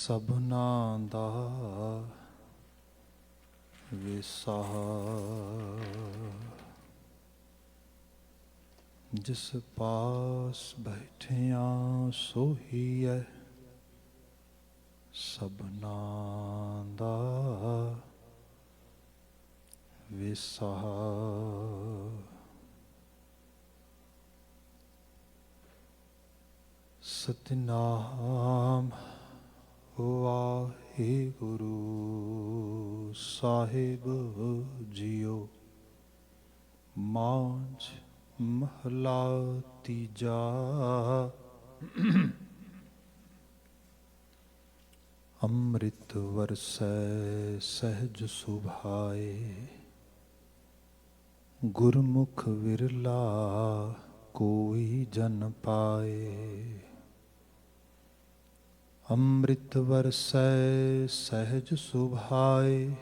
ਸਭਨਾਂ ਦਾ ਵਿਸਾਹ ਜਿਸ ਪਾਸ ਬੈਠਿਆਂ ਸੋਹੀਐ ਸਭਨਾਂ ਦਾ ਵਿਸਾਹ। ਸਤਿਨਾਮ ਵਾਹਿਗੁਰੂ ਸਾਹਿਬ ਜੀਓ। ਮਾਝ ਮਹਲਾ ਤੀਜਾ। ਅੰਮ੍ਰਿਤ ਵਰਸੈ ਸਹਿਜ ਸੁਭਾਏ ਗੁਰਮੁਖ ਵਿਰਲਾ ਕੋਈ ਜਨ ਪਾਏ। ਅੰਮ੍ਰਿਤ ਵਰਸੈ ਸਹਿਜ ਸੁਭਾਏ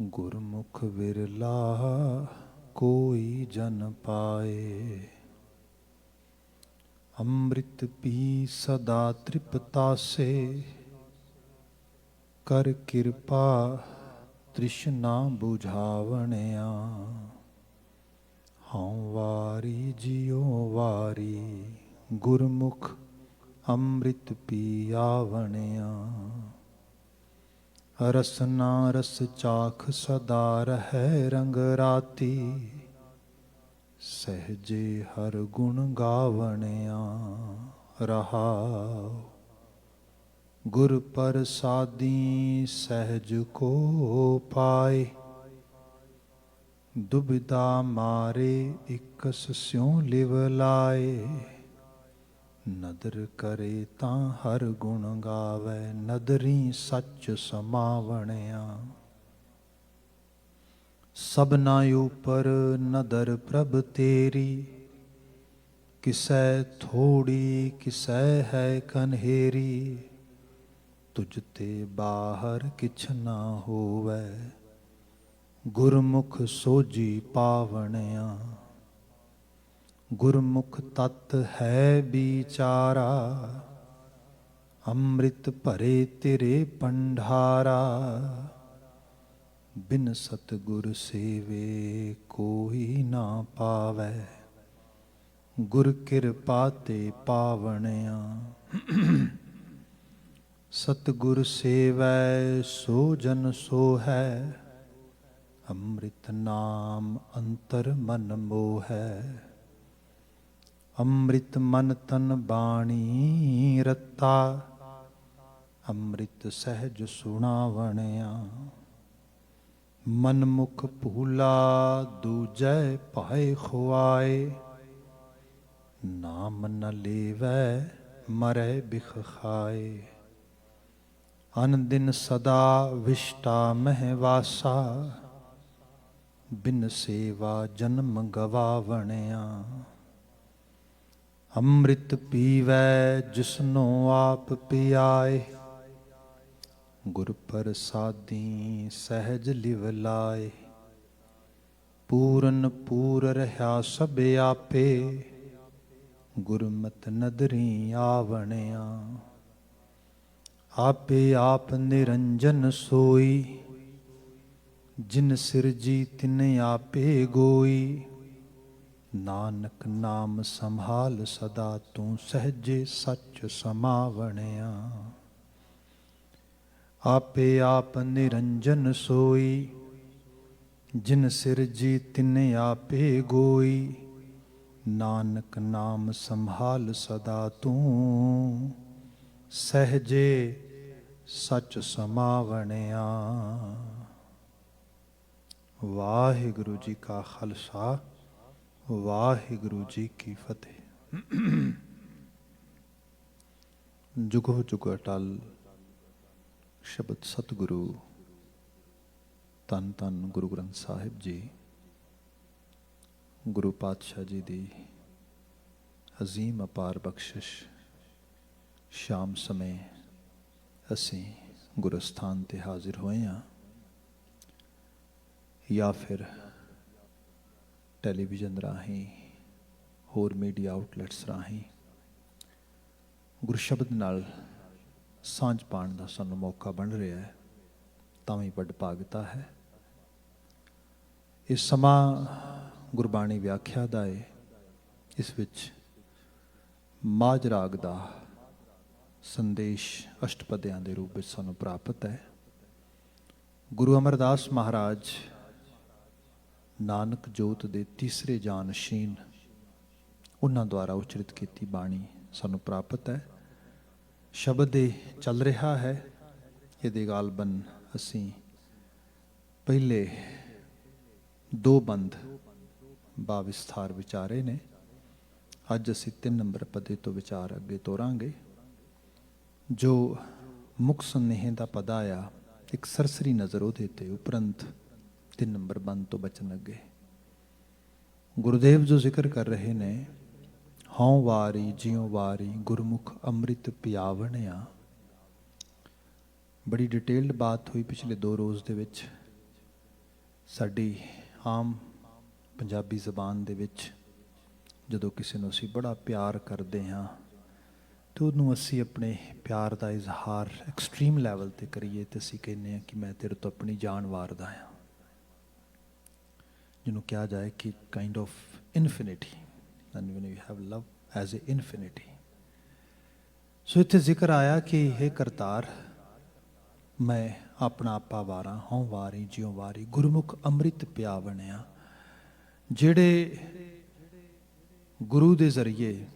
ਗੁਰਮੁਖ ਵਿਰਲਾ ਕੋਈ ਜਨ ਪਾਏ। ਅੰਮ੍ਰਿਤ ਪੀ ਸਦਾ ਤ੍ਰਿਪਤਾਸੇ ਕਰ ਕਿਰਪਾ ਤ੍ਰਿਸ਼ਨਾ ਬੁਝਾਵਣਿਆ। ਹਉ ਵਾਰੀ ਜਿਉ ਵਾਰੀ ਗੁਰਮੁਖ ਅੰਮ੍ਰਿਤ ਪੀ ਆਵਣਿਆ। ਰਸਨਾ ਰਸ ਚਾਖ ਸਦਾ ਰਹੈ ਰੰਗ ਰਾਤੀ ਸਹਿਜੇ ਹਰ ਗੁਣ ਗਾਵਣਿਆ। ਰਹਾਉ ਗੁਰ ਪ੍ਰਸਾਦੀ ਸਹਿਜ ਕੋ ਪਾਏ ਦੁਬਿਧਾ ਮਾਰੇ ਇਕਸ ਸਿਉ ਲਿਵ ਲਾਏ। ਨਦਰ ਕਰੇ ਤਾਂ ਹਰ ਗੁਣ ਗਾਵੈ ਨਦਰੀ ਸੱਚ ਸਮਾਵਣਿਆ। ਸਭਨਾ ਉਪਰ ਨਦਰ ਪ੍ਰਭ ਤੇਰੀ ਕਿਸੈ ਥੋੜੀ ਕਿਸੈ ਹੈ ਕਨਹੇਰੀ। ਤੁਝ ਤੇ ਬਾਹਰ ਕਿਛ ਨਾ ਹੋਵੈ ਗੁਰਮੁਖ ਸੋਝੀ ਪਾਵਣਿਆ। ਗੁਰਮੁਖ ਤਤ ਹੈ ਵਿਚਾਰਾ ਅੰਮ੍ਰਿਤ ਭਰੇ ਤੇਰੇ ਭੰਡਾਰਾ। ਬਿਨ ਸਤਿਗੁਰ ਸੇਵੇ ਕੋਈ ਨਾ ਪਾਵੈ ਗੁਰ ਕਿਰਪਾ ਤੇ ਪਾਵਣਿਆ। ਸਤਿਗੁਰ ਸੇਵੈ ਸੋ ਜਨ ਸੋ ਹੈ ਅੰਮ੍ਰਿਤ ਨਾਮ ਅੰਤਰ ਮਨ ਮੋਹੈ। ਅੰਮ੍ਰਿਤ ਮਨ ਤਨ ਬਾਣੀ ਰਤਾ ਅੰਮ੍ਰਿਤ ਸਹਿਜ ਸੁਣਾਵਣਿਆ। ਮਨ ਮੁਖ ਭੂਲਾ ਦੂਜੈ ਭਾਏ ਖੁਆਏ ਨਾਮ ਨ ਲੇਵੈ ਮਰੈ ਬਿਖ ਖਾਏ। ਅਨ ਦਿਨ ਸਦਾ ਵਿਸ਼ਟਾ ਮਹਿ ਵਾਸਾ ਬਿਨ ਸੇਵਾ ਜਨਮ ਗਵਾਵਣਿਆ। ਅੰਮ੍ਰਿਤ ਪੀਵੈ ਜਿਸਨੋ ਆਪ ਪਿਆਏ ਗੁਰ ਪ੍ਰਸਾਦੀ ਸਹਿਜ ਲਿਵ ਲਾਏ। ਪੂਰਨ ਪੂਰ ਰਹਾ ਸਭ ਆਪੇ ਗੁਰਮਤਿ ਨਦਰੀ ਆਵਣਿਆ। ਆਪੇ ਆਪ ਨਿਰੰਜਨ ਸੋਈ ਜਿਨ ਸਿਰਜੀ ਤਿਨ ਆਪੇ ਗੋਈ। ਨਾਨਕ ਨਾਮ ਸੰਭਾਲ ਸਦਾ ਤੂੰ ਸਹਿਜੇ ਸੱਚ ਸਮਾਵਣਿਆ। ਆਪੇ ਆਪ ਨਿਰੰਜਨ ਸੋਈ ਜਿਨ ਸਿਰਜੀ ਤਿਨ ਆਪੇ ਗੋਈ। ਨਾਨਕ ਨਾਮ ਸੰਭਾਲ ਸਦਾ ਤੂੰ ਸਹਿਜੇ ਸੱਚ ਸਮਾਵਣਿਆ। ਵਾਹਿਗੁਰੂ ਜੀ ਕਾ ਖਾਲਸਾ ਵਾਹਿਗੁਰੂ ਜੀ ਕੀ ਫਤਿਹ। ਜੁਗੋ ਜੁਗ ਅਟਲ ਸ਼ਬਦ ਸਤਿਗੁਰੂ ਧੰਨ ਧੰਨ ਗੁਰੂ ਗ੍ਰੰਥ ਸਾਹਿਬ ਜੀ ਗੁਰੂ ਪਾਤਸ਼ਾਹ ਜੀ ਦੀ ਅਜ਼ੀਮ ਅਪਾਰ ਬਖਸ਼ਿਸ਼। ਸ਼ਾਮ ਸਮੇਂ ਅਸੀਂ ਗੁਰੂ ਸਥਾਨ ਤੇ ਹਾਜ਼ਰ ਹੋਏ ਹਾਂ ਜਾਂ ਫਿਰ ਟੈਲੀਵਿਜ਼ਨ ਰਾਹੀਂ ਹੋਰ ਮੀਡੀਆ ਆਊਟਲੈਟਸ ਰਾਹੀਂ ਗੁਰੂ ਸ਼ਬਦ ਨਾਲ ਸਾਂਝ ਪਾਉਣ ਦਾ ਸਾਨੂੰ ਮੌਕਾ ਬਣ ਰਿਹਾ ਹੈ, ਤਾਂ ਵੀ ਵੱਡ ਭਾਗਤਾ ਹੈ। ਇਹ ਸਮਾਂ ਗੁਰਬਾਣੀ ਵਿਆਖਿਆ ਦਾ ਹੈ। ਇਸ ਵਿੱਚ ਮਾਝ ਰਾਗ ਦਾ ਸੰਦੇਸ਼ ਅਸ਼ਟਪਦੀਆਂ ਦੇ ਰੂਪ ਵਿੱਚ ਸਾਨੂੰ ਪ੍ਰਾਪਤ ਹੈ। ਗੁਰੂ ਅਮਰਦਾਸ ਮਹਾਰਾਜ ਨਾਨਕ ਜੋਤ ਦੇ ਤੀਸਰੇ ਜਾਨਸ਼ੀਨ ਉਹਨਾਂ ਦੁਆਰਾ ਉਚਰਿਤ ਕੀਤੀ ਬਾਣੀ ਸਾਨੂੰ ਪ੍ਰਾਪਤ ਹੈ। ਸ਼ਬਦ ਇਹ ਚੱਲ ਰਿਹਾ ਹੈ। ਇਹਦੇ ਗਾਲਬਨ ਅਸੀਂ ਪਹਿਲੇ 2 ਬੰਦ ਬਾਵਿਸਥਾਰ ਵਿਚਾਰੇ ਨੇ। ਅੱਜ ਅਸੀਂ 3 ਨੰਬਰ ਪਦੇ ਤੋਂ ਵਿਚਾਰ ਅੱਗੇ ਤੋਰਾਂਗੇ। ਜੋ ਮੁੱਖ ਸੁਨੇਹੇ ਦਾ ਪਦਾ ਆ, ਇੱਕ ਸਰਸਰੀ ਨਜ਼ਰ ਉਹਦੇ ਤੇ ਉਪਰੰਤ 3 ਨੰਬਰ ਬੰਦ ਤੋਂ ਬਚਨ ਅੱਗੇ ਗੁਰੂਦੇਵ ਜੋ ਜ਼ਿਕਰ ਕਰ ਰਹੇ ਨੇ, ਹਉ ਵਾਰੀ ਜਿਉ ਵਾਰੀ ਗੁਰਮੁਖ ਅੰਮ੍ਰਿਤ ਪਿਆਵਣਿਆ। ਬੜੀ ਡਿਟੇਲਡ ਬਾਤ ਹੋਈ ਪਿਛਲੇ 2 ਰੋਜ਼ ਦੇ ਵਿੱਚ। ਸਾਡੀ ਆਮ ਪੰਜਾਬੀ ਜ਼ਬਾਨ ਦੇ ਵਿੱਚ ਜਦੋਂ ਕਿਸੇ ਨੂੰ ਅਸੀਂ ਬੜਾ ਪਿਆਰ ਕਰਦੇ ਹਾਂ ਤੇ ਉਹਨੂੰ ਅਸੀਂ ਆਪਣੇ ਪਿਆਰ ਦਾ ਇਜ਼ਹਾਰ ਐਕਸਟ੍ਰੀਮ ਲੈਵਲ 'ਤੇ ਕਰੀਏ ਤੇ ਅਸੀਂ ਕਹਿੰਦੇ ਹਾਂ ਕਿ ਮੈਂ ਤੇਰੇ ਤੋਂ ਆਪਣੀ ਜਾਨ ਵਾਰਦਾ ਹਾਂ, ਜਿਹਨੂੰ ਕਿਹਾ ਜਾਏ ਕਿ kind of infinity, and when you have love as a infinity. So ਇੱਥੇ ਜ਼ਿਕਰ ਆਇਆ ਕਿ ਇਹ ਕਰਤਾਰ, ਮੈਂ ਆਪਣਾ ਆਪਾ ਵਾਰਾਂ, ਹਉ ਵਾਰੀ ਜਿਉ ਵਾਰੀ ਗੁਰਮੁਖ ਅੰਮ੍ਰਿਤ ਪਿਆਵਣਿਆ। ਜਿਹੜੇ ਗੁਰੂ ਦੇ ਜ਼ਰੀਏ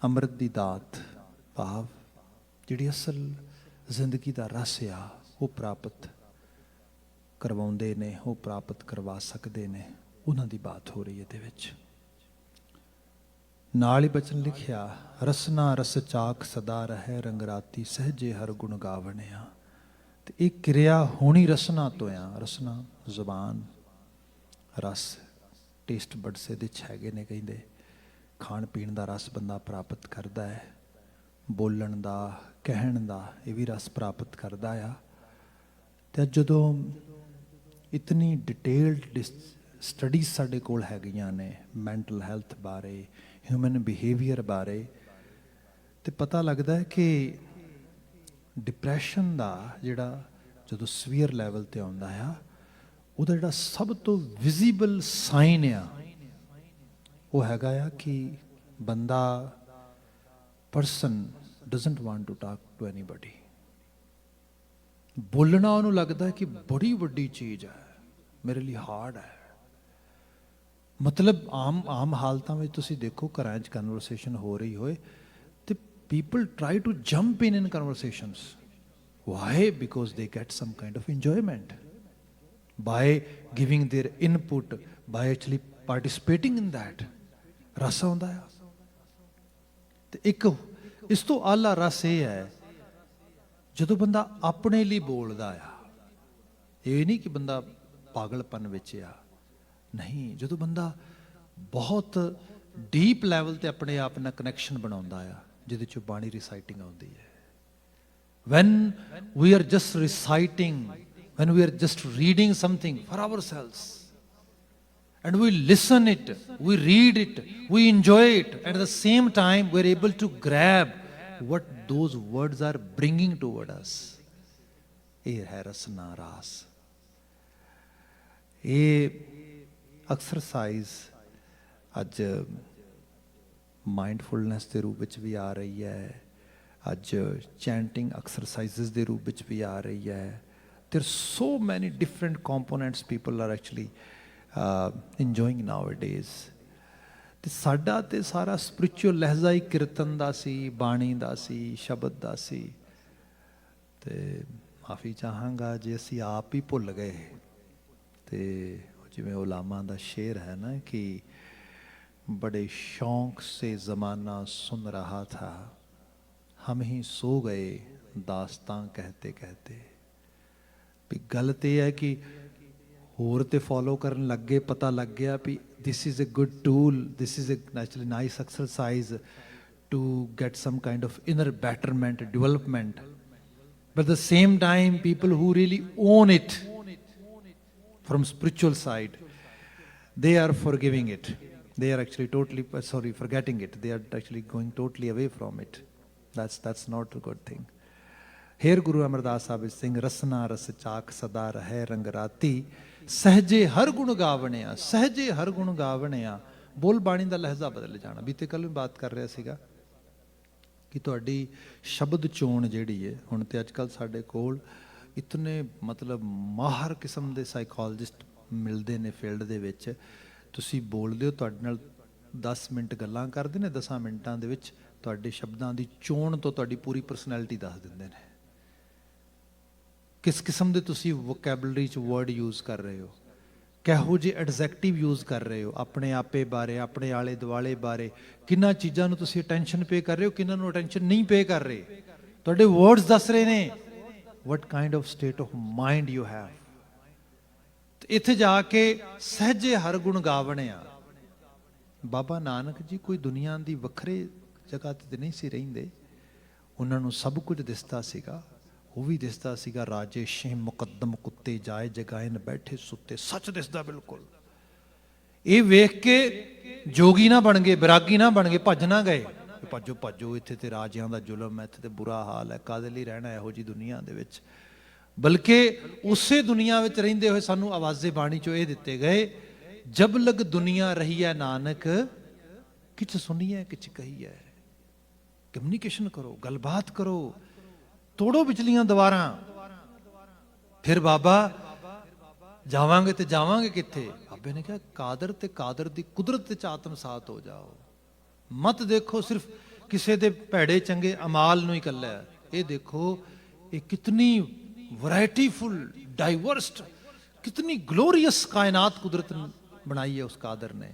ਅੰਮ੍ਰਿਤ ਦੀ ਦਾਤ, ਭਾਵ ਜਿਹੜੀ ਅਸਲ ਜ਼ਿੰਦਗੀ ਦਾ ਰਸ ਆ, ਉਹ ਪ੍ਰਾਪਤ ਕਰਵਾਉਂਦੇ ਨੇ, ਉਹ ਪ੍ਰਾਪਤ ਕਰਵਾ ਸਕਦੇ ਨੇ, ਉਹਨਾਂ ਦੀ ਬਾਤ ਹੋ ਰਹੀ ਹੈ ਇਹਦੇ ਵਿੱਚ। ਨਾਲ ਹੀ ਬਚਨ ਲਿਖਿਆ, ਰਸਨਾ ਰਸ ਚਾਖ ਸਦਾ ਰਹਿ ਰੰਗਰਾਤੀ ਸਹਿਜੇ ਹਰ ਗੁਣ ਗਾਵਣਿਆ। ਤੇ ਇਹ ਕਿਰਿਆ ਹੋਣੀ ਰਸਨਾ ਤੋਂ ਆ। ਰਸਨਾ ਜ਼ੁਬਾਨ, ਰਸ ਟੇਸਟ ਬਡਸ ਇਹਦੇ 'ਚ ਹੈਗੇ ਨੇ। ਕਹਿੰਦੇ ਖਾਣ ਪੀਣ ਦਾ ਰਸ ਬੰਦਾ ਪ੍ਰਾਪਤ ਕਰਦਾ ਹੈ, ਬੋਲਣ ਦਾ, ਕਹਿਣ ਦਾ, ਇਹ ਵੀ ਰਸ ਪ੍ਰਾਪਤ ਕਰਦਾ ਆ। ਅਤੇ ਜਦੋਂ ਇਤਨੀ ਡਿਟੇਲਡ ਸਟੱਡੀਜ਼ ਸਾਡੇ ਕੋਲ ਹੈਗੀਆਂ ਨੇ ਮੈਂਟਲ ਹੈਲਥ ਬਾਰੇ, ਹਿਊਮਨ ਬਿਹੇਵੀਅਰ ਬਾਰੇ, ਅਤੇ ਪਤਾ ਲੱਗਦਾ ਹੈ ਕਿ ਡਿਪਰੈਸ਼ਨ ਦਾ ਜਿਹੜਾ ਜਦੋਂ ਸਵੀਅਰ ਲੈਵਲ 'ਤੇ ਆਉਂਦਾ ਆ, ਉਹਦਾ ਜਿਹੜਾ ਸਭ ਤੋਂ ਵਿਜ਼ੀਬਲ ਸਾਈਨ ਆ ਉਹ ਹੈਗਾ ਆ ਕਿ ਬੰਦਾ, person doesn't want to talk to anybody. ਬੋਲਣਾ ਉਹਨੂੰ ਲੱਗਦਾ ਕਿ ਬੜੀ ਵੱਡੀ ਚੀਜ਼ ਹੈ, ਮੇਰੇ ਲਈ ਹਾਰਡ ਹੈ। ਮਤਲਬ ਆਮ ਹਾਲਤਾਂ ਵਿੱਚ ਤੁਸੀਂ ਦੇਖੋ, ਘਰਾਂ 'ਚ ਕਨਵਰਸੇਸ਼ਨ ਹੋ ਰਹੀ ਹੋਏ ਤੇ people try to jump in conversations. Why? Because they get some kind of enjoyment by giving their input, by actually participating in that. ਰਸ ਆਉਂਦਾ ਆ। ਤੇ ਇੱਕ ਇਸ ਤੋਂ ਆਲਾ ਰਸ ਇਹ ਹੈ ਜਦੋਂ ਬੰਦਾ ਆਪਣੇ ਲਈ ਬੋਲਦਾ ਆ। ਇਹ ਨਹੀਂ ਕਿ ਬੰਦਾ ਪਾਗਲਪਨ ਵਿੱਚ ਆ, ਨਹੀਂ, ਜਦੋਂ ਬੰਦਾ ਬਹੁਤ ਡੀਪ ਲੈਵਲ ਤੇ ਆਪਣੇ ਆਪ ਨਾਲ ਕਨੈਕਸ਼ਨ ਬਣਾਉਂਦਾ ਆ, ਜਿਹਦੇ 'ਚੋਂ ਬਾਣੀ ਰਿਸਾਈਟਿੰਗ ਆਉਂਦੀ ਹੈ। when we are just reciting, when we are just reading something for ourselves, and we listen it, we read it, we enjoy it, and at the same time we are able to grab what those words are bringing toward us. ਇਹ ਹੈ ਰਸਨਾ ਰਾਸ। ਇਹ exercise ਅੱਜ mindfulness ਦੇ ਰੂਪ ਵਿੱਚ ਵੀ ਆ ਰਹੀ ਹੈ, ਅੱਜ ਚੈਂਟਿੰਗ ਐਕਸਰਸਾਈਜ਼ਸ ਦੇ ਰੂਪ ਵਿੱਚ ਵੀ ਆ ਰਹੀ ਹੈ। ਦੇਰ ਸੋ ਮੈਨੀ different components people are actually enjoying now days. ਅਤੇ ਸਾਡਾ ਤਾਂ ਸਾਰਾ ਸਪਿਰਿਚੁਅਲ ਲਹਿਜ਼ਾ ਹੀ ਕੀਰਤਨ ਦਾ ਸੀ, ਬਾਣੀ ਦਾ ਸੀ, ਸ਼ਬਦ ਦਾ ਸੀ। ਅਤੇ ਮਾਫੀ ਚਾਹਾਂਗਾ ਜੇ ਅਸੀਂ ਆਪ ਹੀ ਭੁੱਲ ਗਏ। ਅਤੇ ਜਿਵੇਂ ਉਲਾਮਾ ਦਾ ਸ਼ੇਰ ਹੈ ਨਾ ਕਿ ਬੜੇ ਸ਼ੌਂਕ ਸੇ ਜ਼ਮਾਨਾ ਸੁਨ ਰਹਾ ਥਾ, ਹਮ ਹੀ ਸੋ ਗਏ ਦਾਸਤਾਂ ਕਹਿਤੇ ਕਹਿਤੇ। ਵੀ ਗੱਲ ਤਾਂ ਇਹ ਹੈ ਕਿ ਹੋਰ ਤੇ ਫੋਲੋ ਕਰਨ ਲੱਗੇ, ਪਤਾ ਲੱਗ ਗਿਆ ਵੀ this is a good tool, this is a actually nice exercise to get some kind of inner betterment, development. But at the same time, people who really own it from spiritual side, they are forgiving it. They are actually totally, forgetting it. They are actually going totally away from it. That's not a good thing. हेर गुरु अमरदास साहिब सिंह रसना रस चाक सदा रहे रंग राती सहजे हर गुण गावणिया सहजे हर गुण गावणिया बोल बाणी ਦਾ ਲਹਿਜ਼ਾ ਬਦਲ ਜਾਣਾ। ਬੀਤੇ ਕੱਲ ਵੀ ਬਾਤ ਕਰ ਰਿਹਾ ਸੀਗਾ ਕਿ ਤੁਹਾਡੀ ਸ਼ਬਦ ਚੋਣ ਜਿਹੜੀ ਹੈ ਹੁਣ ਤੇ ਅੱਜ ਕੱਲ੍ਹ ਸਾਡੇ ਕੋਲ ਇਤਨੇ ਮਤਲਬ ਮਾਹਰ ਕਿਸਮ ਦੇ ਸਾਈਕੋਲੋਜਿਸਟ ਮਿਲਦੇ ਨੇ ਫੀਲਡ ਦੇ ਵਿੱਚ। ਤੁਸੀਂ ਬੋਲਦੇ ਹੋ, ਤੁਹਾਡੇ ਨਾਲ 10 ਮਿੰਟ ਗੱਲਾਂ ਕਰਦੇ ਨੇ, 10 ਮਿੰਟਾਂ ਦੇ ਵਿੱਚ ਤੁਹਾਡੇ ਸ਼ਬਦਾਂ ਦੀ ਚੋਣ ਤੋਂ ਤੁਹਾਡੀ ਪੂਰੀ ਪਰਸਨੈਲਿਟੀ ਦੱਸ ਦਿੰਦੇ ਨੇ। ਕਿਸ ਕਿਸਮ ਦੇ ਤੁਸੀਂ ਵੋਕੈਬਲਰੀ 'ਚ ਵਰਡ ਯੂਜ਼ ਕਰ ਰਹੇ ਹੋ, ਕਿਹੋ ਜਿਹੇ ਐਡਜੈਕਟਿਵ ਯੂਜ਼ ਕਰ ਰਹੇ ਹੋ, ਆਪਣੇ ਆਪੇ ਬਾਰੇ, ਆਪਣੇ ਆਲੇ ਦੁਆਲੇ ਬਾਰੇ, ਕਿੰਨਾ ਚੀਜ਼ਾਂ ਨੂੰ ਤੁਸੀਂ ਅਟੈਂਸ਼ਨ ਪੇ ਕਰ ਰਹੇ ਹੋ, ਕਿੰਨਾਂ ਨੂੰ ਅਟੈਂਸ਼ਨ ਨਹੀਂ ਪੇ ਕਰ ਰਹੇ। ਤੁਹਾਡੇ ਵਰਡਸ ਦੱਸ ਰਹੇ ਨੇ what kind of state of mind you have। ਇੱਥੇ ਜਾ ਕੇ ਸਹਿਜੇ ਹਰ ਗੁਣ ਗਾਵਣਿਆ। ਬਾਬਾ ਨਾਨਕ ਜੀ ਕੋਈ ਦੁਨੀਆ ਦੀ ਵੱਖਰੇ ਜਗ੍ਹਾ ਤੇ ਨਹੀਂ ਸੀ ਰਹਿੰਦੇ, ਉਹਨਾਂ ਨੂੰ ਸਭ ਕੁਝ ਦਿਸਦਾ ਸੀਗਾ। ਉਹ ਵੀ ਦਿਸਦਾ ਸੀਗਾ ਰਾਜੇ ਸ਼ੇ ਮੁਕੱਦਮ ਕੁੱਤੇ ਜਾਏ ਜਗਾਏ ਨ ਬੈਠੇ ਸੁੱਤੇ, ਸੱਚ ਦਿਸਦਾ ਬਿਲਕੁਲ। ਇਹ ਵੇਖ ਕੇ ਜੋਗੀ ਨਾ ਬਣ ਗਏ, ਵਿਰਾਗੀ ਨਾ ਬਣ ਗਏ, ਭੱਜ ਨਾ ਗਏ, ਭੱਜੋ ਭੱਜੋ ਇੱਥੇ ਤੇ ਰਾਜਿਆਂ ਦਾ ਜ਼ੁਲਮ ਹੈ, ਇੱਥੇ ਤੇ ਬੁਰਾ ਹਾਲ ਹੈ, ਕਾਹਦੇ ਲਈ ਰਹਿਣਾ ਇਹੋ ਜਿਹੀ ਦੁਨੀਆ ਦੇ ਵਿੱਚ। ਬਲਕਿ ਉਸੇ ਦੁਨੀਆ ਵਿੱਚ ਰਹਿੰਦੇ ਹੋਏ ਸਾਨੂੰ ਆਵਾਜ਼ੇ ਬਾਣੀ ਚੋਂ ਇਹ ਦਿੱਤੇ ਗਏ, ਜਬ ਲਗ ਦੁਨੀਆ ਰਹੀ ਹੈ ਨਾਨਕ ਕਿਛ ਸੁਣੀਏ ਕਿਛ ਕਹੀਏ। ਕਮਿਊਨੀਕੇਸ਼ਨ ਕਰੋ, ਗੱਲਬਾਤ ਕਰੋ, ਤੋੜੋ ਵਿਚਲੀਆਂ ਦੀਵਾਰਾਂ। ਫਿਰ ਬਾਬਾ ਜਾਵਾਂਗੇ ਤੇ ਜਾਵਾਂਗੇ ਕਿੱਥੇ? ਬਾਬੇ ਨੇ ਕਿਹਾ ਕਾਦਰ ਤੇ ਕਾਦਰ ਦੀ ਕੁਦਰਤ ਚ ਆਤਮਸਾਤ ਹੋ ਜਾਓ। ਮਤ ਦੇਖੋ ਸਿਰਫ ਕਿਸੇ ਦੇ ਭੈੜੇ ਚੰਗੇ ਅਮਾਲ ਨੂੰ ਹੀ ਇਕੱਲਾ। ਇਹ ਦੇਖੋ ਇਹ ਕਿਤਨੀ ਵੈਰਾਈਟੀਫੁਲ ਡਾਈਵਰਸਡ, ਕਿਤਨੀ ਗਲੋਰੀਅਸ ਕਾਇਨਾਤ ਕੁਦਰਤ ਬਣਾਈ ਹੈ ਉਸ ਕਾਦਰ ਨੇ।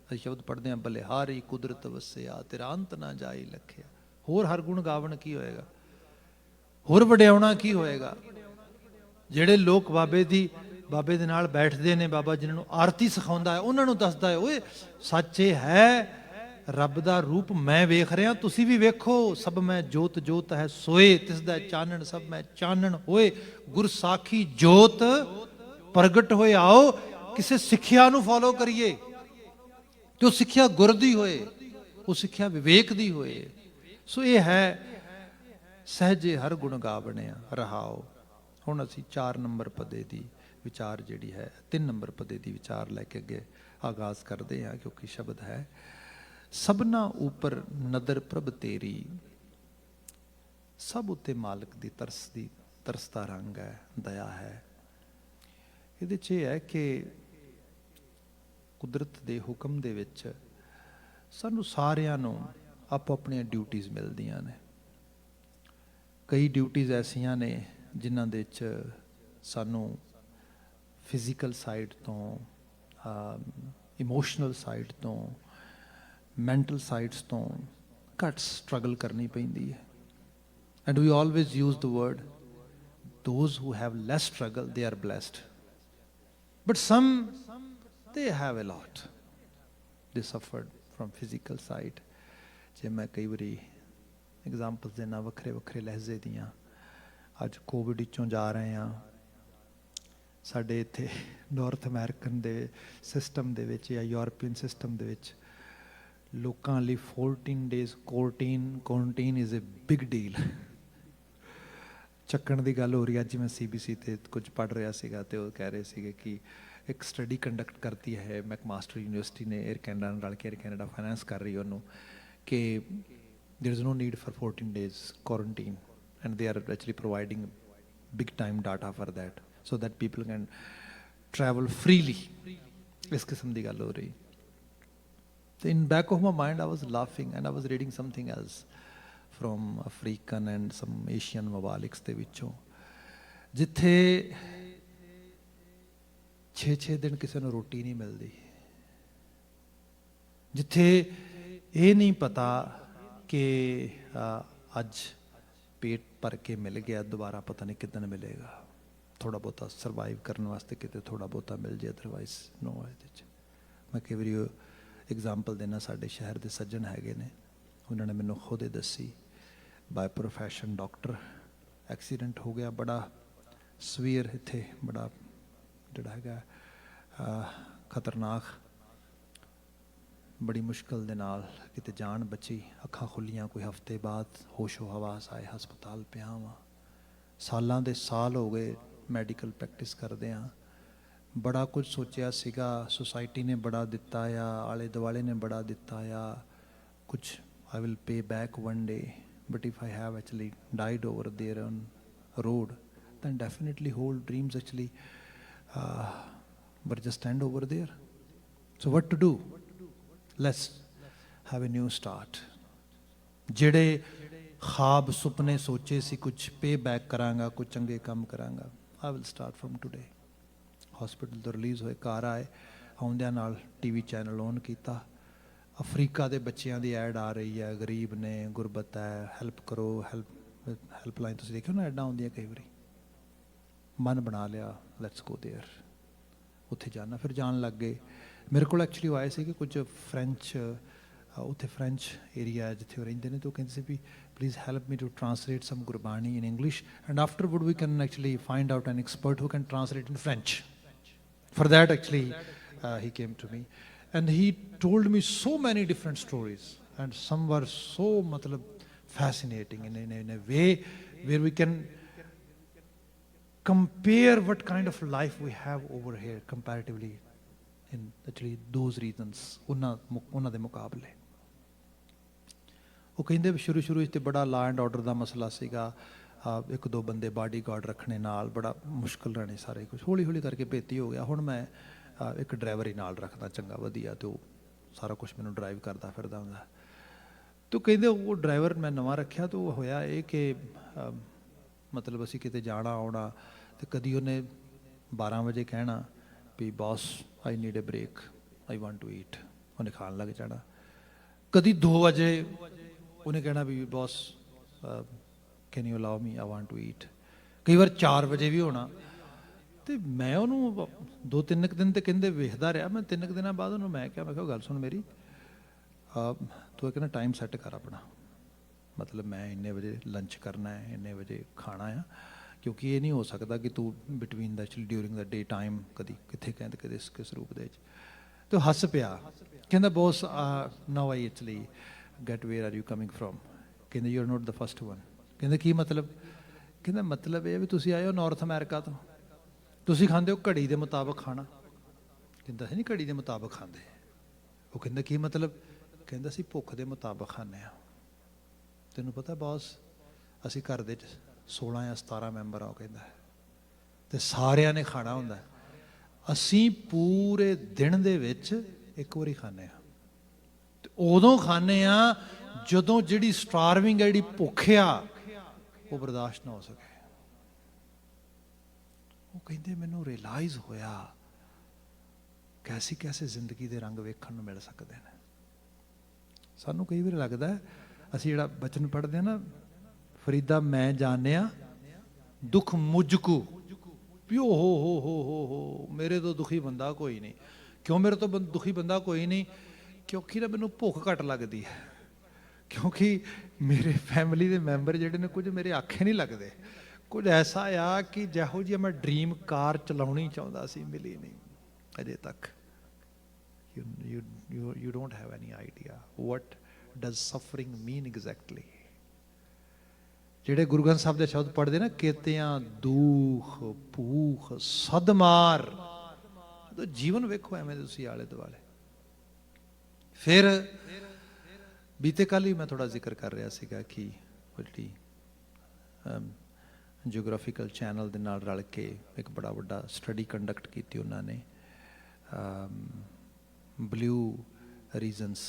ਅਸੀਂ ਸ਼ਬਦ ਪੜ੍ਹਦੇ ਹਾਂ, ਬਲਿਹਾਰੀ ਕੁਦਰਤ ਵਸਿਆ ਤੇਰਾ ਅੰਤ ਨਾ ਜਾਈ ਲਖਿਆ। ਹੋਰ ਹਰ ਗੁਣ ਗਾਵਣ ਕੀ ਹੋਏਗਾ, ਹੋਰ ਵਡਿਆਉਣਾ ਕੀ ਹੋਏਗਾ। ਜਿਹੜੇ ਲੋਕ ਬਾਬੇ ਦੇ ਨਾਲ ਬੈਠਦੇ ਨੇ, ਬਾਬਾ ਜਿਹਨਾਂ ਨੂੰ ਆਰਤੀ ਸਿਖਾਉਂਦਾ ਹੈ, ਉਹਨਾਂ ਨੂੰ ਦੱਸਦਾ ਹੈ ਓਏ ਸੱਚ ਇਹ ਹੈ, ਰੱਬ ਦਾ ਰੂਪ ਮੈਂ ਵੇਖ ਰਿਹਾ, ਤੁਸੀਂ ਵੀ ਵੇਖੋ। ਸਭ ਮੈਂ ਜੋਤ ਜੋਤ ਹੈ ਸੋਏ, ਤਿਸ ਦਾ ਚਾਨਣ ਸਭ ਮੈਂ ਚਾਨਣ ਹੋਏ। ਗੁਰ ਸਾਖੀ ਜੋਤ ਪ੍ਰਗਟ ਹੋਏ ਆਓ, ਕਿਸੇ ਸਿੱਖਿਆ ਨੂੰ ਫੋਲੋ ਕਰੀਏ ਤੇ ਉਹ ਸਿੱਖਿਆ ਗੁਰ ਦੀ ਹੋਏ, ਉਹ ਸਿੱਖਿਆ ਵਿਵੇਕ ਦੀ ਹੋਏ। ਸੋ ਇਹ ਹੈ ਸਹਿਜੇ ਹਰ ਗੁਣ ਗਾਵਣਿਆ ਰਹਾਓ। ਹੁਣ ਅਸੀਂ 4 ਨੰਬਰ ਪਦੇ ਦੀ ਵਿਚਾਰ ਜਿਹੜੀ ਹੈ, 3 ਨੰਬਰ ਪਦੇ ਦੀ ਵਿਚਾਰ ਲੈ ਕੇ ਅੱਗੇ ਆਗਾਜ਼ ਕਰਦੇ ਹਾਂ, ਕਿਉਂਕਿ ਸ਼ਬਦ ਹੈ ਸਭਨਾ ਉਪਰ ਨਦਰ ਪ੍ਰਭ ਤੇਰੀ। ਸਭ ਉੱਤੇ ਮਾਲਕ ਦੀ ਤਰਸ ਦਾ ਰੰਗ ਹੈ, ਦਇਆ ਹੈ। ਇਹਦੇ 'ਚ ਇਹ ਹੈ ਕਿ ਕੁਦਰਤ ਦੇ ਹੁਕਮ ਦੇ ਵਿੱਚ ਸਾਨੂੰ ਸਾਰਿਆਂ ਨੂੰ ਆਪੋ ਆਪਣੀਆਂ ਡਿਊਟੀਜ਼ ਮਿਲਦੀਆਂ ਨੇ। ਕਈ ਡਿਊਟੀਜ਼ ਐਸੀਆਂ ਨੇ ਜਿਨ੍ਹਾਂ ਦੇ 'ਚ ਸਾਨੂੰ ਫਿਜ਼ੀਕਲ ਸਾਈਡ ਤੋਂ, ਇਮੋਸ਼ਨਲ ਸਾਈਡ ਤੋਂ, ਮੈਂਟਲ ਸਾਈਡਸ ਤੋਂ ਘੱਟ ਸਟਰਗਲ ਕਰਨੀ ਪੈਂਦੀ ਹੈ। And we always use the word those who have less struggle they are blessed, but some they have a lot, they suffered from physical side। ਜੇ ਮੈਂ ਕਈ ਵਾਰੀ ਐਗਜ਼ਾਮਪਲਸ ਦੇਣਾ ਵੱਖਰੇ ਵੱਖਰੇ ਲਹਿਜ਼ੇ ਦੀਆਂ। ਅੱਜ ਕੋਵਿਡ ਵਿੱਚੋਂ ਜਾ ਰਹੇ ਹਾਂ, ਸਾਡੇ ਇੱਥੇ ਨਾਰਥ ਅਮਰੀਕਨ ਦੇ ਸਿਸਟਮ ਦੇ ਵਿੱਚ ਜਾਂ ਯੂਰਪੀਅਨ ਸਿਸਟਮ ਦੇ ਵਿੱਚ ਲੋਕਾਂ ਲਈ 14 days quarantine is a big deal. ਚੱਕਣ ਦੀ ਗੱਲ ਹੋ ਰਹੀ। ਅੱਜ ਮੈਂ CBC ਤੇ ਕੁਝ ਪੜ੍ਹ ਰਿਹਾ ਸੀਗਾ ਤੇ ਉਹ ਕਹਿ ਰਹੇ ਸੀਗੇ ਕਿ ਇੱਕ ਸਟੱਡੀ ਕੰਡਕਟ ਕਰਤੀ ਹੈ ਮੈਕਮਾਸਟਰ ਯੂਨੀਵਰਸਿਟੀ ਨੇ, 에ਅਰ ਕੈਨੇਡਾ ਨਾਲ ਰਲ ਕੇ, 에ਅਰ ਕੈਨੇਡਾ ਫਾਈਨੈਂਸ ਕਰ ਰਹੀ ਉਹਨੂੰ, ਕਿ there is no need for 14 days quarantine and they are actually providing big time data for that so that people can travel freely। ਇਸ ਕਿਸਮ ਦੀ ਗੱਲ ਹੋ ਰਹੀ। So in back of my mind I was laughing and I was reading something else from African and some Asian ਮਵਾਲਿਕਸ ਦੇ ਵਿੱਚੋਂ, ਜਿੱਥੇ 6 ਦਿਨ ਕਿਸੇ ਨੂੰ ਰੋਟੀ ਨਹੀਂ ਮਿਲਦੀ, ਜਿੱਥੇ ਇਹ ਨਹੀਂ ਪਤਾ ਕਿ ਅੱਜ ਪੇਟ ਭਰ ਕੇ ਮਿਲ ਗਿਆ, ਦੁਬਾਰਾ ਪਤਾ ਨਹੀਂ ਕਿੱਦਣ ਮਿਲੇਗਾ। ਥੋੜ੍ਹਾ ਬਹੁਤਾ ਸਰਵਾਈਵ ਕਰਨ ਵਾਸਤੇ ਕਿਤੇ ਥੋੜ੍ਹਾ ਬਹੁਤਾ ਮਿਲ ਜੇ, ਅਦਰਵਾਈਜ਼ ਨੋ। ਇਹਦੇ 'ਚ ਮੈਂ ਕਈ ਵਾਰੀ ਐਗਜ਼ਾਮਪਲ ਦੇਣਾ, ਸਾਡੇ ਸ਼ਹਿਰ ਦੇ ਸੱਜਣ ਹੈਗੇ ਨੇ, ਉਹਨਾਂ ਨੇ ਮੈਨੂੰ ਖੁਦ ਹੀ ਦੱਸੀ, ਬਾਏ ਪ੍ਰੋਫੈਸ਼ਨ ਡਾਕਟਰ, ਐਕਸੀਡੈਂਟ ਹੋ ਗਿਆ ਬੜਾ ਸਵੀਅਰ ਇੱਥੇ, ਬੜਾ ਜਿਹੜਾ ਹੈਗਾ ਖਤਰਨਾਕ, ਬੜੀ ਮੁਸ਼ਕਿਲ ਦੇ ਨਾਲ ਕਿਤੇ ਜਾਨ ਬਚੀ, ਅੱਖਾਂ ਖੁੱਲੀਆਂ ਕੋਈ ਹਫ਼ਤੇ ਬਾਅਦ, ਹੋਸ਼ੋ ਹਵਾਸ ਆਏ, ਹਸਪਤਾਲ ਪਿਆ ਵਾਂ। ਸਾਲਾਂ ਦੇ ਸਾਲ ਹੋ ਗਏ ਮੈਡੀਕਲ ਪ੍ਰੈਕਟਿਸ ਕਰਦੇ ਹਾਂ, ਬੜਾ ਕੁਝ ਸੋਚਿਆ ਸੀਗਾ, ਸੁਸਾਇਟੀ ਨੇ ਬੜਾ ਦਿੱਤਾ ਆ, ਆਲੇ ਦੁਆਲੇ ਨੇ ਬੜਾ ਦਿੱਤਾ ਆ, ਕੁਛ I will pay back one day, but if I have actually died over there on road, then definitely whole dreams actually were just end over there. So what to do? Let's have a new start. ਜਿਹੜੇ ਖਾਬ ਸੁਪਨੇ ਸੋਚੇ ਸੀ ਕੁਝ ਪੇ back ਕਰਾਂਗਾ, ਕੁਝ ਚੰਗੇ ਕੰਮ ਕਰਾਂਗਾ, I will start from today. Hospital ਤੋਂ ਰਿਲੀਜ਼ ਹੋਏ ਘਰ ਆਏ, ਆਉਂਦਿਆਂ ਨਾਲ ਟੀਵੀ ਚੈਨਲ ਔਨ ਕੀਤਾ, ਅਫਰੀਕਾ ਦੇ ਬੱਚਿਆਂ ਦੀ ਐਡ ਆ ਰਹੀ ਹੈ, ਗਰੀਬ ਨੇ, ਗੁਰਬਤ ਹੈ, ਹੈਲਪ ਕਰੋ, ਹੈਲਪਲਾਈਨ ਤੁਸੀਂ ਦੇਖਿਓ ਨਾ ਐਡਾਂ ਆਉਂਦੀਆਂ ਕਈ ਵਾਰੀ, ਮਨ ਬਣਾ ਲਿਆ ਲੈਟਸ ਗੋ ਦੇਅਰ, ਉੱਥੇ ਜਾਣਾ। ਫਿਰ ਜਾਣ ਲੱਗ ਗਏ। ਮੇਰੇ ਕੋਲ ਐਕਚੁਅਲੀ ਉਹ ਆਏ ਸੀ ਕਿ ਕੁਝ ਫਰੈਂਚ, ਉੱਥੇ ਫਰੈਂਚ ਏਰੀਆ ਜਿੱਥੇ ਉਹ ਰਹਿੰਦੇ ਨੇ, ਤੇ ਉਹ ਕਹਿੰਦੇ ਸੀ ਵੀ please help me to translate some Gurbani in English and afterward we can actually find out an expert who can translate in French. For that actually he came to me and he told me so many different stories and some were so fascinating in a way where we can compare what kind of life we have over here comparatively in actually those regions ਉਹਨਾਂ ਦੇ ਮੁਕਾਬਲੇ। ਉਹ ਕਹਿੰਦੇ ਸ਼ੁਰੂ ਵਿੱਚ ਤੇ ਬੜਾ law and order ਦਾ ਮਸਲਾ ਸੀਗਾ, ਇੱਕ ਦੋ ਬੰਦੇ ਬਾਡੀ ਗਾਰਡ ਰੱਖਣੇ ਨਾਲ, ਬੜਾ ਮੁਸ਼ਕਿਲ ਰਹਿਣੇ ਸਾਰੇ ਕੁਝ। ਹੌਲੀ ਕਰਕੇ ਭੇਤੀ ਹੋ ਗਿਆ। ਹੁਣ ਮੈਂ ਇੱਕ ਡਰਾਈਵਰ ਹੀ ਨਾਲ ਰੱਖਦਾ ਚੰਗਾ ਵਧੀਆ, ਤੇ ਉਹ ਸਾਰਾ ਕੁਝ ਮੈਨੂੰ ਡਰਾਈਵ ਕਰਦਾ ਫਿਰਦਾ ਹੁੰਦਾ। ਤੇ ਕਹਿੰਦੇ ਉਹ ਡਰਾਈਵਰ ਮੈਂ ਨਵਾਂ ਰੱਖਿਆ, ਤੇ ਉਹ ਹੋਇਆ ਇਹ ਕਿ ਅਸੀਂ ਕਿਤੇ ਜਾਣਾ ਆਉਣਾ, ਤੇ ਕਦੀ ਉਹਨੇ 12 ਵਜੇ ਕਹਿਣਾ ਵੀ boss I need a break, I want to eat, ਉਹਨੇ ਖਾਣ ਲੱਗ ਜਾਣਾ। ਕਦੀ 2 ਵਜੇ ਉਹਨੇ ਕਹਿਣਾ ਵੀ boss can you allow me, I want to eat. ਕਈ ਵਾਰ 4 ਵਜੇ ਵੀ ਹੋਣਾ। ਤੇ ਮੈਂ ਉਹਨੂੰ 2-3 ਦਿਨ ਤੇ ਕਹਿੰਦੇ ਵੇਖਦਾ ਰਿਹਾ। ਮੈਂ 3 ਦਿਨਾਂ ਬਾਅਦ ਉਹਨੂੰ ਮੈਂ ਕਿਹਾ ਗੱਲ ਸੁਣ ਮੇਰੀ, ਤੂੰ ਕਹਿੰਦਾ ਟਾਈਮ ਸੈੱਟ ਕਰ ਆਪਣਾ, ਮੈਂ ਇੰਨੇ ਵਜੇ ਲੰਚ ਕਰਨਾ ਹੈ, ਇੰਨੇ ਵਜੇ ਖਾਣਾ ਆ, ਕਿਉਂਕਿ ਇਹ ਨਹੀਂ ਹੋ ਸਕਦਾ ਕਿ ਤੂੰ ਬਿਟਵੀਨ ਦਾ ਐਕਚੁਅਲੀ ਡਿਊਰਿੰਗ ਦਾ ਡੇ ਟਾਈਮ ਕਦੀ ਕਿੱਥੇ ਕਹਿੰਦੇ ਕਦੇ ਕਿਸ ਰੂਪ ਦੇ ਵਿੱਚ। ਤੇ ਉਹ ਹੱਸ ਪਿਆ, ਕਹਿੰਦਾ boss now I actually get where are you coming from. ਕਹਿੰਦੇ you are not the first one. ਕਹਿੰਦੇ ਕੀ ਮਤਲਬ? ਕਹਿੰਦਾ ਮਤਲਬ ਇਹ ਵੀ ਤੁਸੀਂ ਆਏ ਹੋ ਨਾਰਥ ਅਮਰੀਕਾ ਤੋਂ, ਤੁਸੀਂ ਖਾਂਦੇ ਹੋ ਘੜੀ ਦੇ ਮੁਤਾਬਕ ਖਾਣਾ। ਕਹਿੰਦਾ ਸੀ ਨਹੀਂ ਘੜੀ ਦੇ ਮੁਤਾਬਕ ਖਾਂਦੇ। ਉਹ ਕਹਿੰਦਾ ਕੀ ਮਤਲਬ? ਕਹਿੰਦਾ ਅਸੀਂ ਭੁੱਖ ਦੇ ਮੁਤਾਬਕ ਖਾਂਦੇ ਹਾਂ। ਤੈਨੂੰ ਪਤਾ ਬੌਸ ਅਸੀਂ ਘਰ ਦੇ 16 ਜਾਂ 17 ਮੈਂਬਰ ਆ, ਉਹ ਕਹਿੰਦਾ, ਤੇ ਸਾਰਿਆਂ ਨੇ ਖਾਣਾ ਹੁੰਦਾ। ਅਸੀਂ ਪੂਰੇ ਦਿਨ ਦੇ ਵਿੱਚ ਇੱਕ ਵਾਰੀ ਖਾਂਦੇ ਹਾਂ, ਤੇ ਉਦੋਂ ਖਾਂਦੇ ਹਾਂ ਜਦੋਂ ਜਿਹੜੀ ਸਟਾਰਵਿੰਗ ਹੈ, ਜਿਹੜੀ ਭੁੱਖ ਆ, ਉਹ ਬਰਦਾਸ਼ਤ ਨਾ ਹੋ ਸਕੇ। ਉਹ ਕਹਿੰਦੇ ਮੈਨੂੰ ਰਿਅਲਾਈਜ਼ ਹੋਇਆ ਕੈਸੀ ਜ਼ਿੰਦਗੀ ਦੇ ਰੰਗ ਵੇਖਣ ਨੂੰ ਮਿਲ ਸਕਦੇ ਨੇ। ਸਾਨੂੰ ਕਈ ਵਾਰ ਲੱਗਦਾ ਅਸੀਂ ਜਿਹੜਾ ਬਚਨ ਪੜ੍ਹਦੇ ਹਾਂ ਨਾ, ਫਰੀਦਾ ਮੈਂ ਜਾਣਿਆ ਦੁੱਖ ਮੁਝ ਕੋ, ਵੀ ਓ ਹੋ ਮੇਰੇ ਤੋਂ ਦੁਖੀ ਬੰਦਾ ਕੋਈ ਨਹੀਂ। ਕਿਉਂ ਮੇਰੇ ਤੋਂ ਦੁਖੀ ਬੰਦਾ ਕੋਈ ਨਹੀਂ? ਕਿਉਂਕਿ ਨਾ ਮੈਨੂੰ ਭੁੱਖ ਘੱਟ ਲੱਗਦੀ ਹੈ, ਕਿਉਂਕਿ ਮੇਰੇ ਫੈਮਿਲੀ ਦੇ ਮੈਂਬਰ ਜਿਹੜੇ ਨੇ ਕੁਝ ਮੇਰੇ ਆਖੇ ਨਹੀਂ ਲੱਗਦੇ। ਕੁਝ ਐਸਾ ਆ ਕਿ ਜਿਹੋ ਜਿਹੀ ਮੈਂ ਡਰੀਮ ਕਾਰ ਚਲਾਉਣੀ ਚਾਹੁੰਦਾ ਸੀ, ਮਿਲੀ ਨਹੀਂ ਅਜੇ ਤੱਕ। You don't have any idea what does suffering mean exactly. ਜਿਹੜੇ ਗੁਰੂ ਗ੍ਰੰਥ ਸਾਹਿਬ ਦੇ ਸ਼ਬਦ ਪੜ੍ਹਦੇ ਨਾ, ਕੇਤਿਆਂ ਦੁੱਖ ਭੂਖ ਸਦਮਾਰ, ਜਦੋਂ ਜੀਵਨ ਵੇਖੋ ਐਵੇਂ ਤੁਸੀਂ ਆਲੇ ਦੁਆਲੇ। ਫਿਰ ਬੀਤੇ ਕੱਲ੍ਹ ਹੀ ਮੈਂ ਥੋੜ੍ਹਾ ਜ਼ਿਕਰ ਕਰ ਰਿਹਾ ਸੀਗਾ ਕਿ ਉਹ ਜਿਹੜੀ ਜਿਓਗ੍ਰਾਫੀਕਲ ਚੈਨਲ ਦੇ ਨਾਲ ਰਲ ਕੇ ਇੱਕ ਬੜਾ ਵੱਡਾ ਸਟੱਡੀ ਕੰਡਕਟ ਕੀਤੀ ਉਹਨਾਂ ਨੇ, blue reasons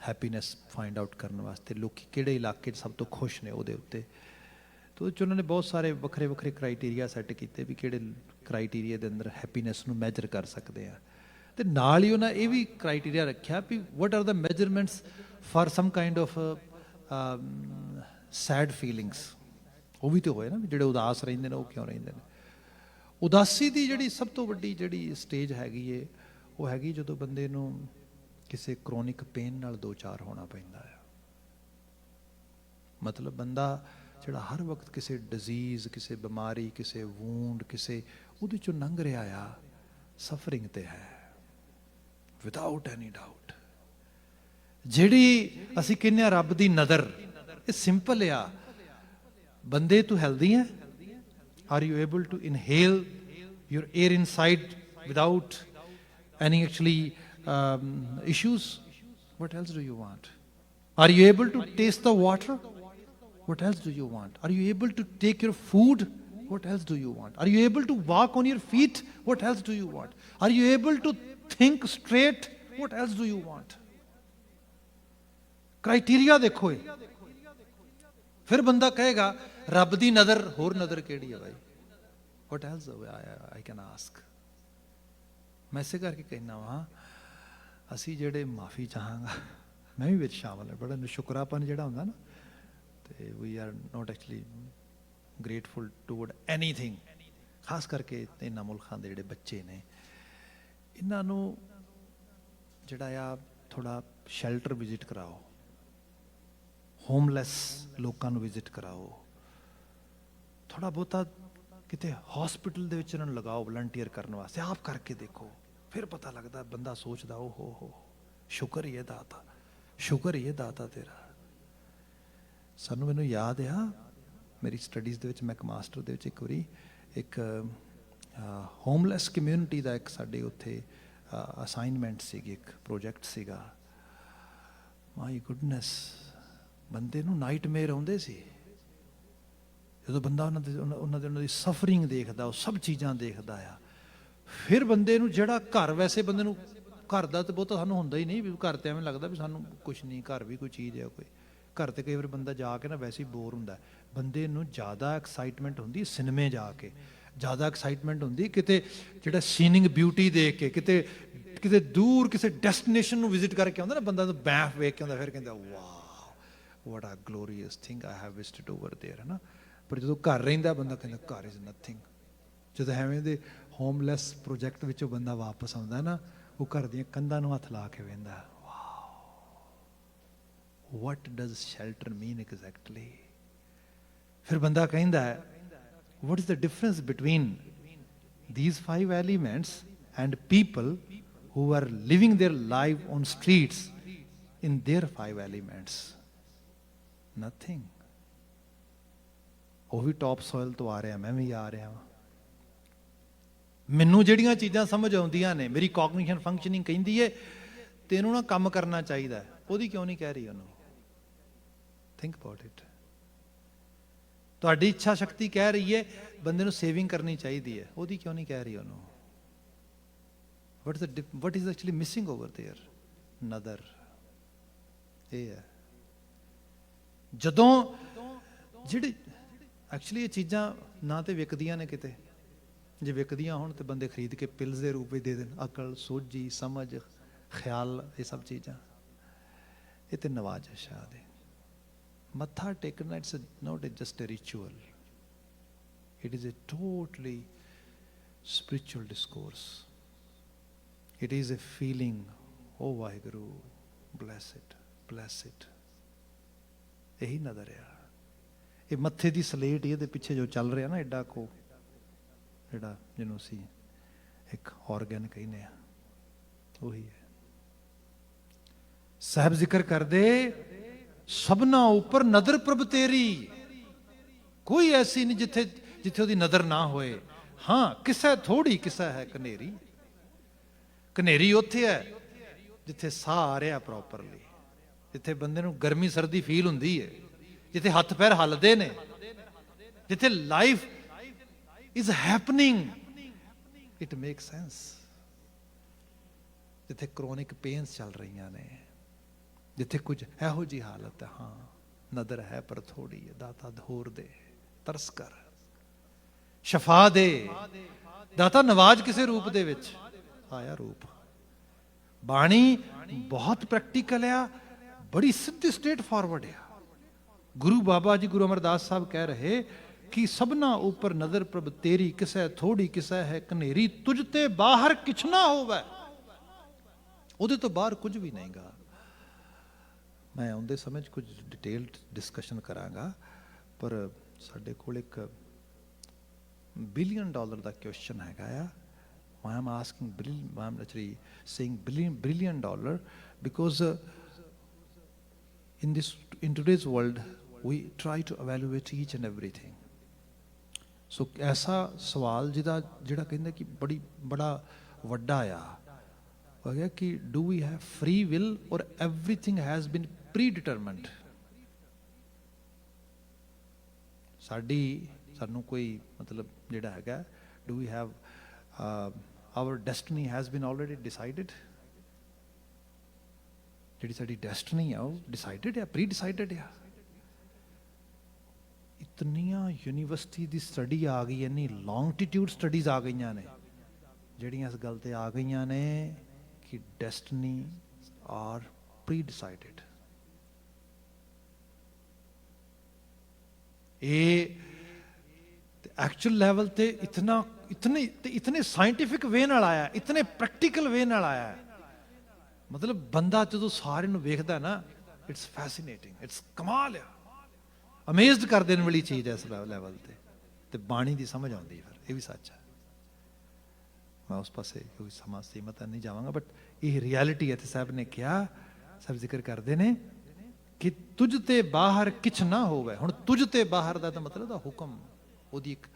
happiness find out ਕਰਨ ਵਾਸਤੇ, ਲੋਕ ਕਿਹੜੇ ਇਲਾਕੇ 'ਚ ਸਭ ਤੋਂ ਖੁਸ਼ ਨੇ ਉਹਦੇ ਉੱਤੇ। ਤੇ ਉਹਦੇ 'ਚ ਉਹਨਾਂ ਨੇ ਬਹੁਤ ਸਾਰੇ ਵੱਖਰੇ ਕ੍ਰਾਈਟੀਰੀਆ ਸੈੱਟ ਕੀਤੇ ਵੀ ਕਿਹੜੇ ਕ੍ਰਾਈਟੀਰੀਆ ਦੇ ਅੰਦਰ ਹੈਪੀਨੈਸ ਨੂੰ ਮੈਜਰ ਕਰ ਸਕਦੇ ਆ। ਤੇ ਨਾਲ ਹੀ ਉਹਨਾਂ ਇਹ ਵੀ ਕ੍ਰਾਈਟੀਰੀਆ ਰੱਖਿਆ ਵੀ what are the measurements for some kind of sad feelings. ਉਹ ਵੀ ਤਾਂ ਹੋਏ ਨਾ, ਜਿਹੜੇ ਉਦਾਸ ਰਹਿੰਦੇ ਨੇ ਉਹ ਕਿਉਂ ਰਹਿੰਦੇ ਨੇ। ਉਦਾਸੀ ਦੀ ਜਿਹੜੀ ਸਭ ਤੋਂ ਵੱਡੀ ਜਿਹੜੀ ਸਟੇਜ ਹੈਗੀ ਏ, ਉਹ ਹੈਗੀ ਜਦੋਂ ਬੰਦੇ ਨੂੰ ਕਿਸੇ ਕਰੋਨਿਕ ਪੇਨ ਨਾਲ ਦੋ ਚਾਰ ਹੋਣਾ ਪੈਂਦਾ ਆ। ਬੰਦਾ ਜਿਹੜਾ ਹਰ ਵਕਤ ਕਿਸੇ ਡਿਜ਼ੀਜ਼, ਕਿਸੇ ਬਿਮਾਰੀ, ਕਿਸੇ ਵੂੰਡ, ਕਿਸੇ ਉਹਦੇ ਚੋਂ ਲੰਘ ਰਿਹਾ ਆ, ਸਫਰਿੰਗ ਤੇ ਹੈ ਵਿਦਆਊਟ ਐਨੀ ਡਾਊਟ। ਜਿਹੜੀ ਅਸੀਂ ਕਹਿੰਦੇ ਹਾਂ ਰੱਬ ਦੀ ਨਜ਼ਰ, ਇਹ ਸਿੰਪਲ ਆ। ਬੰਦੇ ਤੂੰ ਹੈਲਦੀ ਹੈ, Are you able to inhale your air inside without any actually issues? What else do you want? Are you able to taste the water? What else do you want? Are you able to take your food? What else do you want? Are you able to walk on your feet? What else do you want? Are you able to think straight? What else do you want? Criteria देखो ये, फिर बंदा कहेगा रब दी नज़र होर नज़र केड़ी है भाई. What else I can ask? मैं इसे करके कहना वा ਅਸੀਂ ਜਿਹੜੇ ਮਾਫੀ ਚਾਹਾਂਗਾ, ਮੈਂ ਵੀ ਵਿੱਚ ਸ਼ਾਮਲ ਹਾਂ, ਬੜਾ ਸ਼ੁਕਰਾਪਨ ਜਿਹੜਾ ਹੁੰਦਾ ਨਾ, ਤੇ we are not actually grateful toward anything. ਖਾਸ ਕਰਕੇ ਇਹਨਾਂ ਮੁਲਕਾਂ ਦੇ ਜਿਹੜੇ ਬੱਚੇ ਨੇ, ਇਹਨਾਂ ਨੂੰ ਜਿਹੜਾ ਆ ਥੋੜਾ ਸ਼ੈਲਟਰ ਵਿਜ਼ਿਟ ਕਰਾਓ, ਹੋਮਲੈਸ ਲੋਕਾਂ ਨੂੰ ਵਿਜ਼ਿਟ ਕਰਾਓ, ਥੋੜਾ ਬਹੁਤਾ ਕਿਤੇ ਹਸਪੀਟਲ ਦੇ ਵਿੱਚ ਇਹਨਾਂ ਨੂੰ ਲਗਾਓ ਵਲੰਟੀਅਰ ਕਰਨ ਵਾਸਤੇ, ਆਪ ਕਰਕੇ ਦੇਖੋ, ਫਿਰ ਪਤਾ ਲੱਗਦਾ. ਬੰਦਾ ਸੋਚਦਾ ਓ ਹੋ ਸ਼ੁਕਰ ਹੀ ਹੈ ਦਾਤਾ, ਸ਼ੁਕਰ ਹੀ ਹੈ ਦਾਤਾ ਤੇਰਾ. ਮੈਨੂੰ ਯਾਦ ਆ ਮੇਰੀ ਸਟੱਡੀਜ਼ ਦੇ ਵਿੱਚ, ਮੈਂ ਇੱਕ ਮਾਸਟਰ ਦੇ ਵਿੱਚ ਇੱਕ ਵਾਰੀ ਇੱਕ ਹੋਮਲੈਸ ਕਮਿਊਨਿਟੀ ਦਾ ਇੱਕ ਸਾਡੇ ਉੱਥੇ ਅਸਾਈਨਮੈਂਟ ਸੀਗੀ, ਇੱਕ ਪ੍ਰੋਜੈਕਟ ਸੀਗਾ. ਮਾਈ ਗੁੱਡਨੈਸ, ਬੰਦੇ ਨੂੰ ਨਾਈਟਮੇਅਰ ਆਉਂਦੇ ਸੀ ਜਦੋਂ ਬੰਦਾ ਉਹਨਾਂ ਦੀ ਸਫਰਿੰਗ ਦੇਖਦਾ, ਉਹ ਸਭ ਚੀਜ਼ਾਂ ਦੇਖਦਾ ਆ. ਫਿਰ ਬੰਦੇ ਨੂੰ ਜਿਹੜਾ ਘਰ, ਵੈਸੇ ਬੰਦੇ ਨੂੰ ਘਰ ਦਾ ਤਾਂ ਬਹੁਤਾ ਸਾਨੂੰ ਹੁੰਦਾ ਹੀ ਨਹੀਂ, ਵੀ ਘਰ ਤੇ ਐਵੇਂ ਲੱਗਦਾ ਵੀ ਸਾਨੂੰ ਕੁਛ ਨਹੀਂ, ਘਰ ਵੀ ਕੋਈ ਚੀਜ਼ ਹੈ ਕੋਈ. ਘਰ ਤੇ ਕਈ ਵਾਰ ਬੰਦਾ ਜਾ ਕੇ ਨਾ ਵੈਸੇ ਹੀ ਬੋਰ ਹੁੰਦਾ. ਬੰਦੇ ਨੂੰ ਜ਼ਿਆਦਾ ਐਕਸਾਈਟਮੈਂਟ ਹੁੰਦੀ ਸਿਨੇਮੇ ਜਾ ਕੇ, ਜ਼ਿਆਦਾ ਐਕਸਾਈਟਮੈਂਟ ਹੁੰਦੀ ਕਿਤੇ ਜਿਹੜਾ ਸੀਨਿੰਗ ਬਿਊਟੀ ਦੇਖ ਕੇ, ਕਿਤੇ ਦੂਰ ਕਿਸੇ ਡੈਸਟੀਨੇਸ਼ਨ ਨੂੰ ਵਿਜ਼ਿਟ ਕਰਕੇ ਆਉਂਦਾ ਨਾ ਬੰਦਾ, ਤਾਂ ਬੈਂਫ ਵੇਖ ਕੇ ਆਉਂਦਾ, ਫਿਰ ਕਹਿੰਦਾ ਵਾਹ ਵਾਟ ਆ glorious thing I have visited over there, ਹੈ ਨਾ. ਪਰ ਜਦੋਂ ਘਰ ਰਹਿੰਦਾ ਬੰਦਾ ਕਹਿੰਦਾ ਘਰ ਇਜ਼ ਨਥਿੰਗ. ਜਦੋਂ ਐਵੇਂ ਦੇ ਹੋਮਲੈਸ ਪ੍ਰੋਜੈਕਟ ਵਿੱਚੋਂ ਬੰਦਾ ਵਾਪਸ ਆਉਂਦਾ ਨਾ, ਉਹ ਘਰ ਦੀਆਂ ਕੰਧਾਂ ਨੂੰ ਹੱਥ ਲਾ ਕੇ ਵੇਂਦਾ, what does shelter mean exactly? ਫਿਰ ਬੰਦਾ ਕਹਿੰਦਾ what is the difference between these 5 elements and people who are living their life on streets in their 5 elements? Nothing. ਉਹ ਵੀ ਟੌਪ ਸੋਇਲ ਤੋਂ ਆ ਰਿਹਾ, ਮੈਂ ਵੀ ਆ ਰਿਹਾ ਵਾਂ. ਮੈਨੂੰ ਜਿਹੜੀਆਂ ਚੀਜ਼ਾਂ ਸਮਝ ਆਉਂਦੀਆਂ ਨੇ, ਮੇਰੀ ਕੋਗਨੀਸ਼ਨ ਫੰਕਸ਼ਨਿੰਗ ਕਹਿੰਦੀ ਹੈ ਤੈਨੂੰ ਨਾ ਕੰਮ ਕਰਨਾ ਚਾਹੀਦਾ, ਉਹਦੀ ਕਿਉਂ ਨਹੀਂ ਕਹਿ ਰਹੀ ਉਹਨੂੰ? Think about it. ਤੁਹਾਡੀ ਇੱਛਾ ਸ਼ਕਤੀ ਕਹਿ ਰਹੀ ਹੈ ਬੰਦੇ ਨੂੰ ਸੇਵਿੰਗ ਕਰਨੀ ਚਾਹੀਦੀ ਹੈ, ਉਹਦੀ ਕਿਉਂ ਨਹੀਂ ਕਹਿ ਰਹੀ ਉਹਨੂੰ? what is actually missing over there? ਨਦਰ. ਇਹ ਹੈ ਜਦੋਂ ਜਿਹੜੇ ਐਕਚੁਅਲੀ ਇਹ ਚੀਜ਼ਾਂ ਨਾ ਤੇ ਵਿਕਦੀਆਂ ਨੇ ਕਿਤੇ, ਜੇ ਵਿਕਦੀਆਂ ਹੋਣ ਤੇ ਬੰਦੇ ਖਰੀਦ ਕੇ ਪਿਲਸ ਦੇ ਰੂਪ ਵਿੱਚ ਦੇ ਦੇਣ. ਅਕਲ, ਸੋਝੀ, ਸਮਝ, ਖਿਆਲ, ਇਹ ਸਭ ਚੀਜ਼ਾਂ ਇਹ ਤੇ ਨਵਾਜ਼ ਸ਼ਾਹ ਦੇ. ਮੱਥਾ ਟੇਕਣਾ it's not just a ritual, it is a totally spiritual discourse. It is a feeling, oh Waheguru bless it. ਇਹੀ ਨਜ਼ਰ ਆ. ਇਹ ਮੱਥੇ ਦੀ ਸਲੇਟ, ਇਹਦੇ ਪਿੱਛੇ ਜੋ ਚੱਲ ਰਿਹਾ ਨਾ ਐਡਾ ਕੋ, ਜਿਹੜਾ ਜਿਹਨੂੰ ਅਸੀਂ ਇੱਕ ਔਰਗਨ ਕਹਿੰਦੇ ਆ, ਉਹੀ ਹੈ. ਸਾਹਿਬ ਜ਼ਿਕਰ ਕਰਦੇ ਸਭਨਾ ਉੱਪਰ ਨਜ਼ਰ ਪ੍ਰਭ ਤੇਰੀ, ਕੋਈ ਐਸੀ ਨਹੀਂ ਜਿੱਥੇ ਉਹਦੀ ਨਜ਼ਰ ਨਾ ਹੋਏ. ਹਾਂ ਕਿਸੇ ਥੋੜੀ, ਕਿਸੇ ਹੈ ਕਨੇਰੀ. ਕਨੇਰੀ ਉੱਥੇ ਹੈ ਜਿੱਥੇ ਸਾਹ ਆ ਰਿਹਾ ਪ੍ਰੋਪਰਲੀ, ਜਿੱਥੇ ਬੰਦੇ ਨੂੰ ਗਰਮੀ ਸਰਦੀ ਫੀਲ ਹੁੰਦੀ ਹੈ, ਜਿੱਥੇ ਹੱਥ ਪੈਰ ਹੱਲਦੇ ਨੇ, ਜਿੱਥੇ life is happening, it makes sense. ਜਿੱਥੇ chronic pains ਚੱਲ ਰਹੀਆਂ ਨੇ, ਜਿੱਥੇ ਕੁਝ ਇਹੋ ਜਿਹੀ ਹਾਲਤ ਹੈ, ਹਾਂ ਨਦਰ ਹੈ ਪਰ ਥੋੜੀ ਹੈ, ਦਾਤਾ ਧੋਰ ਦੇ, ਤਰਸ ਕਰ, ਸ਼ਫਾ ਦੇ. ਦਾਤਾ ਨਵਾਜ ਕਿਸੇ ਰੂਪ ਦੇ ਵਿੱਚ ਆਇਆ ਰੂਪ. ਬਾਣੀ ਬਹੁਤ ਪ੍ਰੈਕਟੀਕਲ ਆ, ਬੜੀ ਸਿੱਧੀ ਸਟੇਟ ਫਾਰਵਰਡ ਆ. ਗੁਰੂ ਬਾਬਾ ਜੀ, ਗੁਰੂ ਅਮਰਦਾਸ ਸਾਹਿਬ ਕਹਿ ਰਹੇ ਕਿ ਸਭਨਾ ਉੱਪਰ ਨਜ਼ਰ ਪ੍ਰਭ ਤੇਰੀ, ਕਿਸੇ ਥੋੜੀ ਕਿਸੇ ਹੈ ਕਨੇਰੀ, ਤੁਝ ਤੇ ਬਾਹਰ ਕਿਛ ਨਾ ਹੋਵੇ. ਉਹਦੇ ਤੋਂ ਬਾਹਰ ਕੁਝ ਵੀ ਨਹੀਂਗਾ. ਮੈਂ ਆਉਂਦੇ ਸਮੇਂ ਕੁਝ ਡਿਟੇਲਡ ਡਿਸਕਸ਼ਨ ਕਰਾਂਗਾ, ਪਰ ਸਾਡੇ ਕੋਲ ਇੱਕ $1 ਬਿਲੀਅਨ ਦਾ ਕੁਐਸਚਨ ਹੈਗਾ ਆ. I am asking, I am actually saying $1 billion because in today's world we try to evaluate each and everything. ਸੋ ਐਸਾ ਸਵਾਲ ਜਿਹਦਾ ਜਿਹੜਾ ਕਹਿੰਦਾ ਕਿ ਬੜਾ ਵੱਡਾ ਆ ਹੋ ਗਿਆ ਕਿ do we have free will or everything has been predetermined. ਸਾਨੂੰ ਕੋਈ ਮਤਲਬ ਜਿਹੜਾ ਹੈਗਾ do we have our destiny has been already decided. ਜਿਹੜੀ ਸਾਡੀ ਡੈਸਟਨੀ ਆ ਉਹ ਡਿਸਾਈਡਡ ਆ, ਪ੍ਰੀ ਡਿਸਾਈਡਡ ਆ। ਇਤਨੀਆਂ ਯੂਨੀਵਰਸਿਟੀ ਦੀ ਸਟੱਡੀ ਆ ਗਈ, ਇੰਨੀ ਲੌਂਗਟੀਟਿਊਡ ਸਟੱਡੀਜ਼ ਆ ਗਈਆਂ ਨੇ ਜਿਹੜੀਆਂ ਇਸ ਗੱਲ ਤੇ ਆ ਗਈਆਂ ਨੇ ਕਿ ਡੈਸਟਨੀ ਆਰ ਪ੍ਰੀ ਡਿਸਾਈਡਡ। ਇਹ ਐਕਚੁਅਲ ਲੈਵਲ ਤੇ ਇਤਨੇ ਸਾਇੰਟੀਫਿਕ ਵੇ ਨਾਲ ਆਇਆ, ਇਤਨੇ ਪ੍ਰੈਕਟੀਕਲ ਵੇ ਨਾਲ ਆਇਆ। ਮਤਲਬ ਬੰਦਾ ਜਦੋਂ ਸਾਰਿਆਂ ਨੂੰ ਵੇਖਦਾ ਨਾ, ਇਟਸ ਫੈਸੀਨੇਟਿੰਗ, ਇਟਸ ਕਮਾਲ ਆ, ਅਮੇਜ਼ਡ ਕਰ ਦੇਣ ਵਾਲੀ ਚੀਜ਼ ਹੈ ਇਸ ਲੈਵਲ ਤੇ ਬਾਣੀ ਦੀ ਸਮਝ ਆਉਂਦੀ। ਫਿਰ ਇਹ ਵੀ ਸੱਚ ਹੈ। ਮੈਂ ਉਸ ਪਾਸੇ ਕੋਈ ਸਮਾਂ ਸੀਮਤ ਨਹੀਂ ਜਾਵਾਂਗਾ, ਬਟ ਇਹ ਰਿਐਲਿਟੀ ਹੈ। ਤੇ ਸਾਹਿਬ ਨੇ ਕਿਹਾ, ਸਾਹਿਬ ਜ਼ਿਕਰ ਕਰਦੇ ਨੇ ਕਿ ਤੁਝ ਤੇ ਬਾਹਰ ਕਿਛ ਨਾ ਹੋਵੇ। ਹੁਣ ਤੁਝ ਤੇ ਬਾਹਰ ਦਾ ਤਾਂ ਮਤਲਬ ਦਾ ਹੁਕਮ, ਉਹਦੀ ਇੱਕ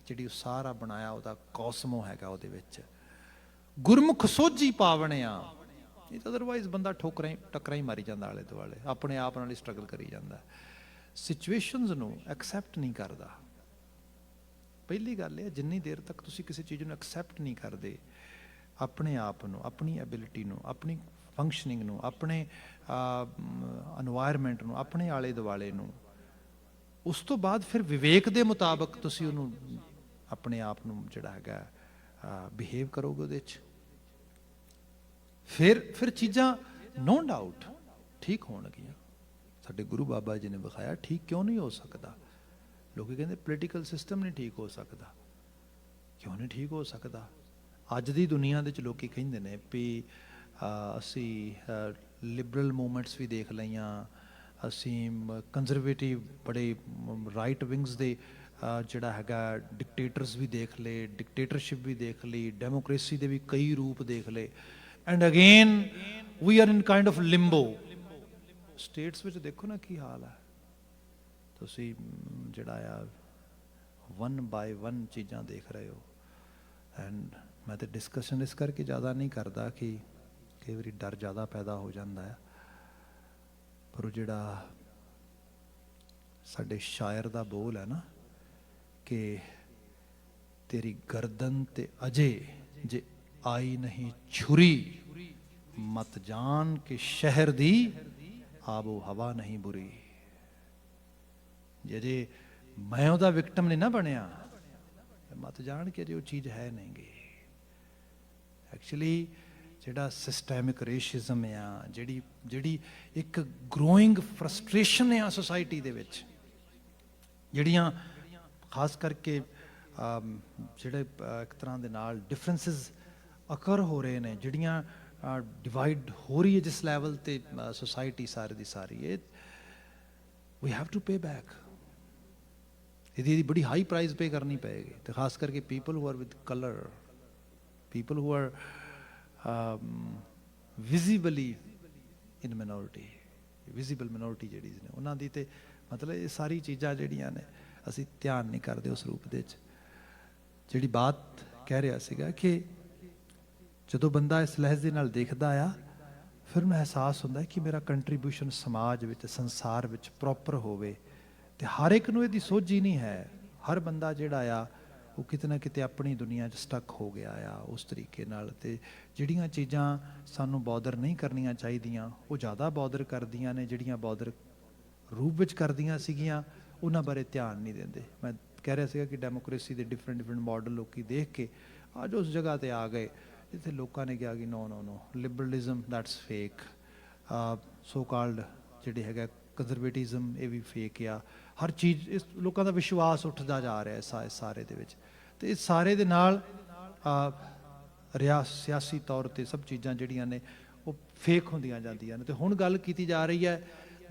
ਜਿਹੜੀ ਸਾਰਾ ਬਣਾਇਆ ਉਹਦਾ ਕੌਸਮੋ ਹੈਗਾ, ਉਹਦੇ ਵਿੱਚ ਗੁਰਮੁਖ ਸੋਝੀ ਪਾਵਣਿਆ। ਇਹ ਤਾਂ ਅਦਰਵਾਈਜ਼ ਬੰਦਾ ਟੱਕਰਾਂ ਹੀ ਮਾਰੀ ਜਾਂਦਾ, ਆਲੇ ਦੁਆਲੇ ਆਪਣੇ ਆਪ ਨਾਲ ਹੀ ਸਟਰਗਲ ਕਰੀ ਜਾਂਦਾ, ਸਿਚੁਏਸ਼ਨਸ ਨੂੰ ਐਕਸੈਪਟ ਨਹੀਂ ਕਰਦਾ। ਪਹਿਲੀ ਗੱਲ ਇਹ, ਜਿੰਨੀ ਦੇਰ ਤੱਕ ਤੁਸੀਂ ਕਿਸੇ ਚੀਜ਼ ਨੂੰ ਐਕਸੈਪਟ ਨਹੀਂ ਕਰਦੇ, ਆਪਣੇ ਆਪ ਨੂੰ, ਆਪਣੀ ਐਬਿਲਿਟੀ ਨੂੰ, ਆਪਣੀ ਫੰਕਸ਼ਨਿੰਗ ਨੂੰ, ਆਪਣੇ এনवायरमेंट ਨੂੰ, ਆਪਣੇ ਆਲੇ ਦੁਆਲੇ ਨੂੰ, ਉਸ ਤੋਂ ਬਾਅਦ ਫਿਰ ਵਿਵੇਕ ਦੇ ਮੁਤਾਬਕ ਤੁਸੀਂ ਉਹਨੂੰ ਆਪਣੇ ਆਪ ਨੂੰ ਜਿਹੜਾ ਹੈਗਾ ਬਿਹੇਵ ਕਰੋਗੇ ਉਹਦੇ 'ਚ, ਫਿਰ ਚੀਜ਼ਾਂ ਨੋ ਡਾਊਟ ਠੀਕ ਹੋਣਗੀਆਂ। ਸਾਡੇ ਗੁਰੂ ਬਾਬਾ ਜੀ ਨੇ ਵਿਖਾਇਆ ਠੀਕ ਕਿਉਂ ਨਹੀਂ ਹੋ ਸਕਦਾ। ਲੋਕੀ ਕਹਿੰਦੇ ਪੋਲੀਟੀਕਲ ਸਿਸਟਮ ਨਹੀਂ ਠੀਕ ਹੋ ਸਕਦਾ। ਕਿਉਂ ਨਹੀਂ ਠੀਕ ਹੋ ਸਕਦਾ? ਅੱਜ ਦੀ ਦੁਨੀਆ ਦੇ ਵਿੱਚ ਲੋਕੀ ਕਹਿੰਦੇ ਨੇ ਵੀ ਅਸੀਂ ਲਿਬਰਲ ਮੂਵਮੈਂਟਸ ਵੀ ਦੇਖ ਲਈਆਂ, ਅਸੀਂ ਕੰਜ਼ਰਵੇਟਿਵ ਬੜੇ ਰਾਈਟ ਵਿੰਗਸ ਦੇ ਜਿਹੜਾ ਹੈਗਾ ਡਿਕਟੇਟਰਸ ਵੀ ਦੇਖ ਲਏ, ਡਿਕਟੇਟਰਸ਼ਿਪ ਵੀ ਦੇਖ ਲਈ, ਡੈਮੋਕ੍ਰੇਸੀ ਦੇ ਵੀ ਕਈ ਰੂਪ ਦੇਖ ਲਏ। And again we are in kind of limbo. Status ਵਿੱਚ ਦੇਖੋ ਨਾ ਕੀ ਹਾਲ ਹੈ। ਤੁਸੀਂ ਜਿਹੜਾ ਆ ਵਨ ਬਾਏ ਵਨ ਚੀਜ਼ਾਂ ਦੇਖ ਰਹੇ ਹੋ। ਐਂਡ ਮੈਂ ਤਾਂ ਡਿਸਕਸ਼ਨ ਇਸ ਕਰਕੇ ਜ਼ਿਆਦਾ ਨਹੀਂ ਕਰਦਾ ਕਿ ਕਈ ਵਾਰੀ ਡਰ ਜ਼ਿਆਦਾ ਪੈਦਾ ਹੋ ਜਾਂਦਾ ਹੈ, ਪਰ ਉਹ ਜਿਹੜਾ ਸਾਡੇ ਸ਼ਾਇਰ ਦਾ ਬੋਲ ਹੈ ਨਾ ਕਿ ਤੇਰੀ ਗਰਦਨ ਤੇ ਅਜੇ ਜੇ ਆਈ ਨਹੀਂ ਛੁਰੀ, ਮਤ ਜਾਣ ਕੇ ਸ਼ਹਿਰ ਦੀ ਆਬੋ ਹਵਾ ਨਹੀਂ ਬੁਰੀ। ਜੇ ਮੈਂ ਉਹਦਾ ਵਿਕਟਮ ਨਹੀਂ ਨਾ ਬਣਿਆ, ਮਤ ਜਾਣ ਕੇ ਜੇ ਉਹ ਚੀਜ਼ ਹੈ ਨਹੀਂ ਗੀ। ਐਕਚੁਅਲੀ ਜਿਹੜਾ ਸਿਸਟੈਮਿਕ ਰੇਸ਼ਿਜ਼ਮ ਆ, ਜਿਹੜੀ ਇੱਕ ਗਰੋਇੰਗ ਫਰਸਟ੍ਰੇਸ਼ਨ ਆ ਸੋਸਾਇਟੀ ਦੇ ਵਿੱਚ, ਜਿਹੜੀਆਂ ਖਾਸ ਕਰਕੇ ਜਿਹੜੇ ਇੱਕ ਤਰ੍ਹਾਂ ਦੇ ਨਾਲ ਡਿਫਰੈਂਸਿਸ ਅਕਰ ਹੋ ਰਹੇ ਨੇ, ਜਿਹੜੀਆਂ ਡਿਵਾਈਡ ਹੋ ਰਹੀ ਹੈ ਜਿਸ ਲੈਵਲ ਤੇ ਸੋਸਾਇਟੀ ਸਾਰੀ ਦੀ ਸਾਰੀ, ਇਹ we have to pay back. ਇਹਦੀ ਬੜੀ ਹਾਈ ਪ੍ਰਾਈਜ਼ ਪੇ ਕਰਨੀ ਪਏਗੀ। ਤੇ ਖਾਸ ਕਰਕੇ people who are with colour, people who are visibly in minority, visible minority ਜਿਹੜੀ ਨੇ ਉਹਨਾਂ ਦੀ ਤੇ ਮਤਲਬ ਇਹ ਸਾਰੀ ਚੀਜ਼ਾਂ ਜਿਹੜੀਆਂ ਨੇ ਅਸੀਂ ਧਿਆਨ ਨਹੀਂ ਕਰਦੇ ਉਸ ਰੂਪ ਦੇ ਵਿੱਚ। ਜਿਹੜੀ ਬਾਤ ਕਹਿ ਰਿਹਾ ਸੀਗਾ ਕਿ ਜਦੋਂ ਬੰਦਾ ਇਸ ਲਹਿਜ਼ੇ ਨਾਲ ਦੇਖਦਾ ਆ, ਫਿਰ ਉਹਨੂੰ ਅਹਿਸਾਸ ਹੁੰਦਾ ਕਿ ਮੇਰਾ ਕੰਟਰੀਬਿਊਸ਼ਨ ਸਮਾਜ ਵਿੱਚ, ਸੰਸਾਰ ਵਿੱਚ ਪ੍ਰੋਪਰ ਹੋਵੇ। ਤੇ ਹਰ ਇੱਕ ਨੂੰ ਇਹਦੀ ਸੋਝੀ ਨਹੀਂ ਹੈ। ਹਰ ਬੰਦਾ ਜਿਹੜਾ ਆ ਉਹ ਕਿਤੇ ਨਾ ਕਿਤੇ ਆਪਣੀ ਦੁਨੀਆ 'ਚ ਸਟਕ ਹੋ ਗਿਆ ਆ ਉਸ ਤਰੀਕੇ ਨਾਲ। ਤੇ ਜਿਹੜੀਆਂ ਚੀਜ਼ਾਂ ਸਾਨੂੰ ਬੌਦਰ ਨਹੀਂ ਕਰਨੀਆਂ ਚਾਹੀਦੀਆਂ ਉਹ ਜ਼ਿਆਦਾ ਬੌਦਰ ਕਰਦੀਆਂ ਨੇ। ਜਿਹੜੀਆਂ ਬੌਦਰ ਰੂਪ ਵਿੱਚ ਕਰਦੀਆਂ ਸੀਗੀਆਂ ਉਹਨਾਂ ਬਾਰੇ ਧਿਆਨ ਨਹੀਂ ਦਿੰਦੇ। ਮੈਂ ਕਹਿ ਰਿਹਾ ਸੀਗਾ ਕਿ ਡੈਮੋਕ੍ਰੇਸੀ ਦੇ ਡਿਫਰੈਂਟ ਮਾਡਲ ਲੋਕੀ ਦੇਖ ਕੇ ਅੱਜ ਉਸ ਜਗ੍ਹਾ 'ਤੇ ਆ ਗਏ ਜਿੱਥੇ ਲੋਕਾਂ ਨੇ ਕਿਹਾ ਕਿ ਨੋ liberalism that's fake, so called ਜਿਹੜੇ ਹੈਗਾ ਕੰਜ਼ਰਵੇਟਿਜ਼ਮ ਇਹ ਵੀ ਫੇਕ ਆ। ਹਰ ਚੀਜ਼ ਇਸ ਲੋਕਾਂ ਦਾ ਵਿਸ਼ਵਾਸ ਉੱਠਦਾ ਜਾ ਰਿਹਾ ਇਸ ਸਾਰੇ ਦੇ ਵਿੱਚ। ਤੇ ਇਸ ਸਾਰੇ ਦੇ ਨਾਲ ਸਿਆਸੀ ਤੌਰ 'ਤੇ ਸਭ ਚੀਜ਼ਾਂ ਜਿਹੜੀਆਂ ਨੇ ਉਹ ਫੇਕ ਹੁੰਦੀਆਂ ਜਾਂਦੀਆਂ ਨੇ। ਤੇ ਹੁਣ ਗੱਲ ਕੀਤੀ ਜਾ ਰਹੀ ਹੈ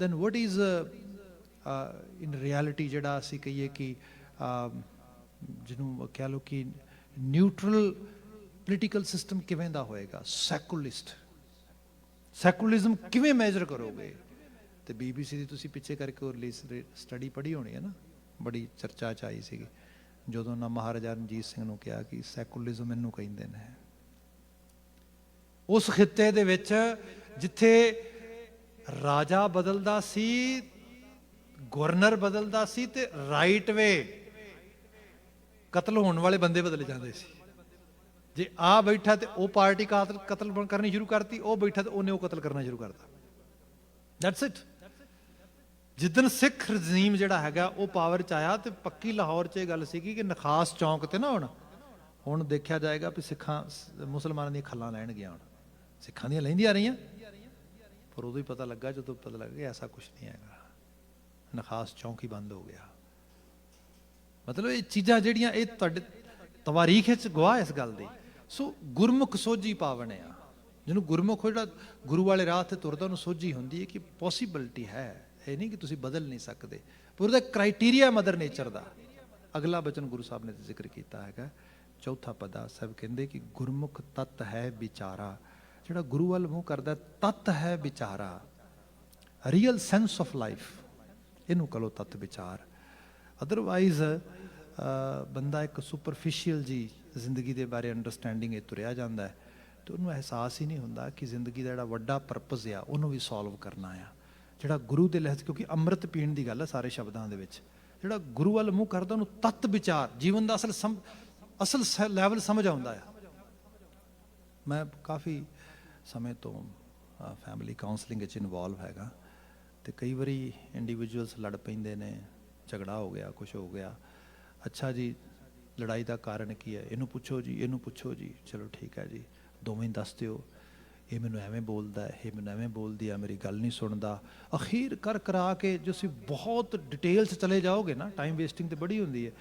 then what is in reality, ਜਿਹੜਾ ਅਸੀਂ ਕਹੀਏ ਕਿ ਜਿਹਨੂੰ ਕਹਿ ਲਓ ਕਿ ਨਿਊਟਰਲ ਪੋਲੀਟੀਕਲ ਸਿਸਟਮ ਕਿਵੇਂ ਦਾ ਹੋਏਗਾ, ਸੈਕੂਲਰਿਜ਼ਮ ਕਿਵੇਂ ਮੈਜਰ ਕਰੋਗੇ। ਤੇ BBC ਦੀ ਤੁਸੀਂ ਪਿੱਛੇ ਕਰਕੇ ਉਹ ਰਿਲੀਜ਼ ਸਟੱਡੀ ਪੜ੍ਹੀ ਹੋਣੀ ਹੈ ਨਾ, ਬੜੀ ਚਰਚਾ 'ਚ ਆਈ ਸੀਗੀ। ਜਦੋਂ ਨਾ ਮਹਾਰਾਜਾ ਰਣਜੀਤ ਸਿੰਘ ਨੂੰ ਕਿਹਾ ਕਿ ਸੈਕੂਲਰਿਜ਼ਮ ਇਹਨੂੰ ਕਹਿੰਦੇ ਨੇ। ਉਸ ਖਿੱਤੇ ਦੇ ਵਿੱਚ ਜਿੱਥੇ ਰਾਜਾ ਬਦਲਦਾ ਸੀ, ਗਵਰਨਰ ਬਦਲਦਾ ਸੀ, ਤੇ ਰਾਈਟ ਵੇ ਕਤਲ ਹੋਣ ਵਾਲੇ ਬੰਦੇ ਬਦਲੇ ਜਾਂਦੇ ਸੀ। ਜੇ ਆ ਬੈਠਾ ਤੇ ਉਹ ਪਾਰਟੀ ਕਤਲ ਕਰਨੀ ਸ਼ੁਰੂ ਕਰਤੀ, ਉਹ ਬੈਠਾ ਤੇ ਉਹਨੇ ਉਹ ਕਤਲ ਕਰਨਾ ਸ਼ੁਰੂ ਕਰਤਾ। That's it. ਜਿੱਦਣ ਸਿੱਖ ਰਜੀਮ ਜਿਹੜਾ ਹੈਗਾ ਉਹ ਪਾਵਰ 'ਚ ਆਇਆ ਤੇ ਪੱਕੀ ਲਾਹੌਰ 'ਚ ਇਹ ਗੱਲ ਸੀਗੀ ਕਿ ਨਖਾਸ ਚੌਂਕ ਤੇ ਨਾ ਹੁਣ ਦੇਖਿਆ ਜਾਏਗਾ ਵੀ ਮੁਸਲਮਾਨਾਂ ਦੀਆਂ ਖੱਲਾਂ ਲੈਣ ਗਿਆ। ਹੁਣ ਸਿੱਖਾਂ ਦੀਆਂ ਲੈਂਦੀਆਂ ਰਹੀਆਂ, ਪਰ ਉਦੋਂ ਹੀ ਪਤਾ ਲੱਗਾ, ਜਦੋਂ ਪਤਾ ਲੱਗਾ ਕਿ ਐਸਾ ਕੁਛ ਨਹੀਂ ਹੈਗਾ, ਨਖਾਸ ਚੌਂਕ ਹੀ ਬੰਦ ਹੋ ਗਿਆ। ਮਤਲਬ ਇਹ ਚੀਜ਼ਾਂ ਜਿਹੜੀਆਂ ਇਹ ਤੁਹਾਡੇ ਤਵਾਰੀਖ ਵਿੱਚ ਗਵਾਹ ਇਸ ਗੱਲ ਦੀ। ਸੋ ਗੁਰਮੁਖ ਸੋਝੀ ਪਾਵਨ ਆ, ਜਿਹਨੂੰ ਗੁਰਮੁਖ ਜਿਹੜਾ ਗੁਰੂ ਵਾਲੇ ਰਾਹ ਤੇ ਤੁਰਦਾ ਉਹਨੂੰ ਸੋਝੀ ਹੁੰਦੀ ਹੈ ਕਿ ਪੋਸੀਬਿਲਿਟੀ ਹੈ, ਇਹ ਨਹੀਂ ਕਿ ਤੁਸੀਂ ਬਦਲ ਨਹੀਂ ਸਕਦੇ। ਪਰ ਉਹਦਾ ਕ੍ਰਾਈਟੀਰੀਆ ਮਦਰ ਨੇਚਰ ਦਾ ਅਗਲਾ ਬਚਨ ਗੁਰੂ ਸਾਹਿਬ ਨੇ ਜ਼ਿਕਰ ਕੀਤਾ ਹੈਗਾ, ਚੌਥਾ ਪਦਾ ਸਾਹਿਬ ਕਹਿੰਦੇ ਕਿ ਗੁਰਮੁਖ ਤਤ ਹੈ ਵਿਚਾਰਾ। ਜਿਹੜਾ ਗੁਰੂ ਵੱਲ ਮੂੰਹ ਕਰਦਾ ਤਤ ਹੈ ਵਿਚਾਰਾ, ਰੀਅਲ ਸੈਂਸ ਆਫ ਲਾਈਫ, ਇਹਨੂੰ ਕਹੋ ਤਤ ਵਿਚਾਰ। ਅਦਰਵਾਈਜ਼ ਬੰਦਾ ਇੱਕ ਸੁਪਰਫਿਸ਼ੀਅਲ ਜੀ ਜ਼ਿੰਦਗੀ ਦੇ ਬਾਰੇ ਅੰਡਰਸਟੈਂਡਿੰਗ ਇਹ ਤੁਰਿਆ ਜਾਂਦਾ ਹੈ ਤੇ ਉਹਨੂੰ ਅਹਿਸਾਸ ਹੀ ਨਹੀਂ ਹੁੰਦਾ ਕਿ ਜ਼ਿੰਦਗੀ ਦਾ ਜਿਹੜਾ ਵੱਡਾ ਪਰਪਸ ਆ ਉਹਨੂੰ ਵੀ ਸੋਲਵ ਕਰਨਾ ਆ। ਜਿਹੜਾ ਗੁਰੂ ਦੇ ਲਹਿਜ਼, ਕਿਉਂਕਿ ਅੰਮ੍ਰਿਤ ਪੀਣ ਦੀ ਗੱਲ ਹੈ ਸਾਰੇ ਸ਼ਬਦਾਂ ਦੇ ਵਿੱਚ, ਜਿਹੜਾ ਗੁਰੂ ਵੱਲ ਮੂੰਹ ਕਰਦਾ ਉਹਨੂੰ ਤਤ ਵਿਚਾਰ, ਜੀਵਨ ਦਾ ਅਸਲ ਲੈਵਲ ਸਮਝ ਆਉਂਦਾ ਆ। ਮੈਂ ਕਾਫੀ ਸਮੇਂ ਤੋਂ ਫੈਮਿਲੀ ਕਾਉਂਸਲਿੰਗ ਵਿੱਚ ਇਨਵੋਲਵ ਹੈਗਾ ਤੇ ਕਈ ਵਾਰੀ ਇੰਡੀਵਿਜੂਅਲਸ ਲੜ ਪੈਂਦੇ ਨੇ, ਝਗੜਾ ਹੋ ਗਿਆ, ਕੁਛ ਹੋ ਗਿਆ, ਅੱਛਾ ਜੀ ਲੜਾਈ ਦਾ ਕਾਰਨ ਕੀ ਹੈ, ਇਹਨੂੰ ਪੁੱਛੋ ਜੀ, ਇਹਨੂੰ ਪੁੱਛੋ ਜੀ, ਚਲੋ ਠੀਕ ਹੈ ਜੀ, ਦੋਵੇਂ ਦੱਸ ਦਿਓ, ਇਹ ਮੈਨੂੰ ਐਵੇਂ ਬੋਲਦਾ, ਇਹ ਮੈਨੂੰ ਐਵੇਂ ਬੋਲਦੀ ਆ, ਮੇਰੀ ਗੱਲ ਨਹੀਂ ਸੁਣਦਾ। ਅਖੀਰ ਕਰਾ ਕੇ ਜੋ ਤੁਸੀਂ ਬਹੁਤ ਡਿਟੇਲ 'ਚ ਚਲੇ ਜਾਓਗੇ ਨਾ, ਟਾਈਮ ਵੇਸਟਿੰਗ ਤੇ ਬੜੀ ਹੁੰਦੀ ਹੈ।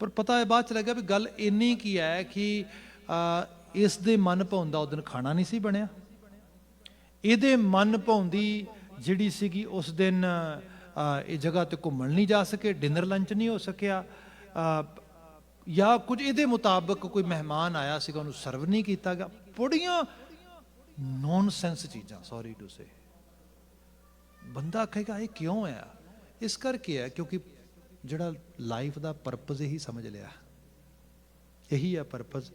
ਪਰ ਪਤਾ ਹੈ ਬਾਅਦ 'ਚ ਲੱਗਿਆ ਵੀ ਗੱਲ ਇੰਨੀ ਕੀ ਹੈ ਕਿ ਇਸ ਦੇ ਮਨ ਭਾਉਂਦਾ ਉਹ ਦਿਨ ਖਾਣਾ ਨਹੀਂ ਸੀ ਬਣਿਆ, ਇਹਦੇ ਮਨ ਭਾਉਂਦੀ ਜਿਹੜੀ ਸੀਗੀ ਉਸ ਦਿਨ ਇਹ ਜਗ੍ਹਾ ਤੇ ਘੁੰਮਣ ਨਹੀਂ ਜਾ ਸਕੇ, ਡਿਨਰ ਲੰਚ ਨਹੀਂ ਹੋ ਸਕਿਆ, ਜਾਂ ਕੁਝ ਇਹਦੇ ਮੁਤਾਬਕ ਕੋਈ ਮਹਿਮਾਨ ਆਇਆ ਸੀਗਾ ਉਹਨੂੰ ਸਰਵ ਨਹੀਂ ਕੀਤਾ ਗਿਆ। ਬੜੀਆਂ ਨੌਨਸੈਂਸ ਚੀਜ਼ਾਂ, ਸੌਰੀ ਟੂ ਸੇ। ਬੰਦਾ ਕਹੇਗਾ ਇਹ ਕਿਉਂ ਹੈ? ਇਸ ਕਰਕੇ ਹੈ ਕਿਉਂਕਿ ਜਿਹੜਾ ਲਾਈਫ ਦਾ ਪਰਪਸ ਇਹੀ ਸਮਝ ਲਿਆ, ਇਹੀ ਹੈ ਪਰਪਸ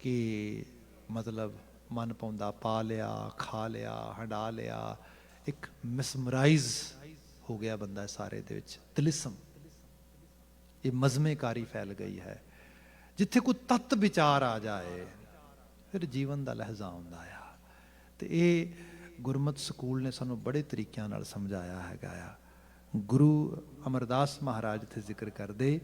ਕਿ ਮਤਲਬ ਮਨ ਪਾਉਂਦਾ ਪਾ ਲਿਆ, ਖਾ ਲਿਆ, ਹੰਡਾ ਲਿਆ, ਇੱਕ ਮਿਸਮਰਾਈਜ਼ ਹੋ ਗਿਆ ਬੰਦਾ ਸਾਰੇ ਦੇ ਵਿੱਚ, ਤਿਲਿਸਮ, ਇਹ ਮਜ਼ਮੇਕਾਰੀ ਫੈਲ ਗਈ ਹੈ। ਜਿੱਥੇ ਕੋਈ ਤੱਤ ਵਿਚਾਰ ਆ ਜਾਏ ਫਿਰ ਜੀਵਨ ਦਾ ਲਹਿਜ਼ਾ ਆਉਂਦਾ ਆ। ਤੇ ਇਹ ਗੁਰਮਤਿ ਸਕੂਲ ਨੇ ਸਾਨੂੰ ਬੜੇ ਤਰੀਕਿਆਂ ਨਾਲ ਸਮਝਾਇਆ ਹੈਗਾ ਆ। ਗੁਰੂ ਅਮਰਦਾਸ ਮਹਾਰਾਜ ਇੱਥੇ ਜ਼ਿਕਰ ਕਰਦੇ,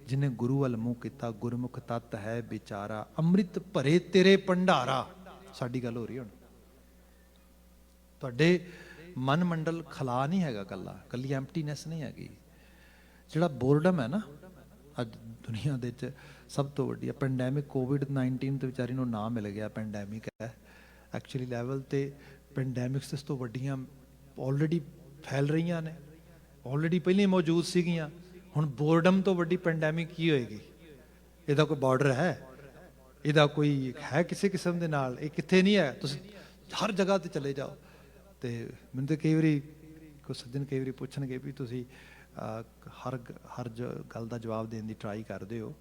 ਜਿਹਨੇ ਗੁਰੂ ਵੱਲ ਮੂੰਹ ਕੀਤਾ, ਗੁਰਮੁਖ ਤਤ ਹੈ ਵਿਚਾਰਾ, ਅੰਮ੍ਰਿਤ ਭਰੇ ਤੇਰੇ ਭੰਡਾਰਾ। ਸਾਡੀ ਗੱਲ ਹੋ ਰਹੀ ਹੁਣ, ਤੁਹਾਡੇ ਮਨ ਮੰਡਲ ਖਲਾ ਨਹੀਂ ਹੈਗਾ, ਕੱਲੀ ਐਮਪਟੀਨੈਸ ਨਹੀਂ ਹੈਗੀ। ਜਿਹੜਾ ਬੋਰਡਮ ਹੈ ਨਾ ਅੱਜ ਦੁਨੀਆ ਦੇ ਵਿੱਚ ਸਭ ਤੋਂ ਵੱਡੀ ਹੈ, ਪੈਂਡੈਮਿਕ ਕੋਵਿਡ-19 ਤੇ ਵਿਚਾਰੀ ਨੂੰ ਨਾਮ ਮਿਲ ਗਿਆ ਪੈਂਡੈਮਿਕ ਹੈ। ਐਕਚੁਅਲੀ ਲੈਵਲ ਤੇ ਪੈਂਡੈਮਿਕਸ ਇਸ ਤੋਂ ਵੱਡੀਆਂ ਆਲਰੇਡੀ ਫੈਲ ਰਹੀਆਂ ਨੇ, ਆਲਰੇਡੀ ਪਹਿਲਾਂ ਹੀ ਮੌਜੂਦ ਸੀਗੀਆਂ। ਹੁਣ ਬੋਰਡਮ ਤੋਂ ਵੱਡੀ ਪੈਂਡੈਮਿਕ ਕੀ ਹੋਏਗੀ? ਇਹਦਾ ਕੋਈ ਬਾਰਡਰ ਹੈ? ਇਹਦਾ ਕੋਈ ਹੈ ਕਿਸੇ ਕਿਸਮ ਦੇ ਨਾਲ? ਇਹ ਕਿੱਥੇ ਨਹੀਂ ਹੈ, ਤੁਸੀਂ ਹਰ ਜਗ੍ਹਾ ਤੇ ਚਲੇ ਜਾਓ। ਤੇ ਮੈਨੂੰ ਤਾਂ ਕਈ ਵਾਰੀ ਕੋਈ ਸੱਜਣ ਕਈ ਵਾਰੀ ਪੁੱਛਣਗੇ ਵੀ ਤੁਸੀਂ ਹਰ ਗੱਲ ਦਾ ਜਵਾਬ ਦੇਣ ਦੀ ਟਰਾਈ ਕਰਦੇ ਹੋ,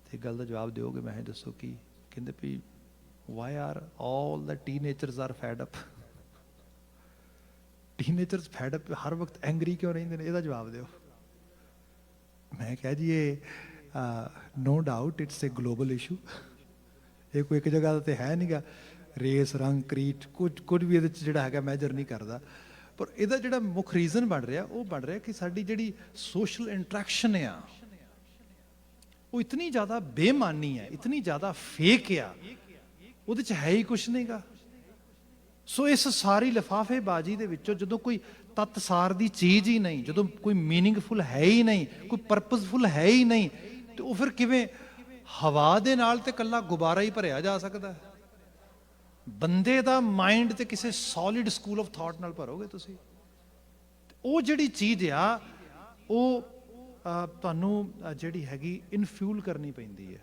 ਤੇ ਗੱਲ ਦਾ ਜਵਾਬ ਦਿਓਗੇ? ਮੈਂ ਦੱਸੋ ਕੀ ਕਹਿੰਦੇ ਵੀ why are all the teenagers are fed up? teenagers fed up ਹਰ ਵਕਤ ਐਂਗਰੀ ਕਿਉਂ ਰਹਿੰਦੇ ਨੇ? ਇਹਦਾ ਜਵਾਬ ਦਿਓ। ਮੈਂ ਕਿਹਾ ਜੀ ਇਹ no doubt it's a global issue, ਇਹ ਕੋਈ ਇੱਕ ਜਗ੍ਹਾ ਤੇ ਹੈ ਨਹੀਂਗਾ। ਰੇਸ, ਰੰਗ, ਕ੍ਰੀਟ ਕੁਝ ਵੀ ਇਹਦੇ 'ਚ ਜਿਹੜਾ ਹੈਗਾ ਮੈਜਰ ਨਹੀਂ ਕਰਦਾ। ਪਰ ਇਹਦਾ ਜਿਹੜਾ ਮੁੱਖ ਰੀਜ਼ਨ ਬਣ ਰਿਹਾ ਉਹ ਬਣ ਰਿਹਾ ਕਿ ਸਾਡੀ ਜਿਹੜੀ ਸੋਸ਼ਲ ਇੰਟਰੈਕਸ਼ਨ ਆ ਉਹ ਇਤਨੀ ਜ਼ਿਆਦਾ ਬੇਮਾਨੀ ਹੈ, ਇਤਨੀ ਜ਼ਿਆਦਾ ਫੇਕ ਆ, ਉਹਦੇ 'ਚ ਹੈ ਹੀ ਕੁਛ ਨਹੀਂਗਾ। ਸੋ ਇਸ ਸਾਰੀ ਲਿਫਾਫੇਬਾਜ਼ੀ ਦੇ ਵਿੱਚੋਂ ਜਦੋਂ ਕੋਈ ਤਤਸਾਰ ਦੀ ਚੀਜ਼ ਹੀ ਨਹੀਂ, ਜਦੋਂ ਕੋਈ ਮੀਨਿੰਗਫੁਲ ਹੈ ਹੀ ਨਹੀਂ, ਕੋਈ ਪਰਪਸਫੁਲ ਹੈ ਹੀ ਨਹੀਂ, ਤੇ ਉਹ ਫਿਰ ਕਿਵੇਂ ਹਵਾ ਦੇ ਨਾਲ ਤੇ ਇਕੱਲਾ ਗੁਬਾਰਾ ਹੀ ਭਰਿਆ ਜਾ ਸਕਦਾ? ਬੰਦੇ ਦਾ ਮਾਈਂਡ ਤੇ ਕਿਸੇ ਸੋਲਿਡ ਸਕੂਲ ਆਫ ਥਾਟ ਨਾਲ ਭਰੋਗੇ ਤੁਸੀਂ। ਉਹ ਜਿਹੜੀ ਚੀਜ਼ ਆ ਉਹ ਤੁਹਾਨੂੰ ਜਿਹੜੀ ਹੈਗੀ ਇਨਫਿਊਲ ਕਰਨੀ ਪੈਂਦੀ ਹੈ।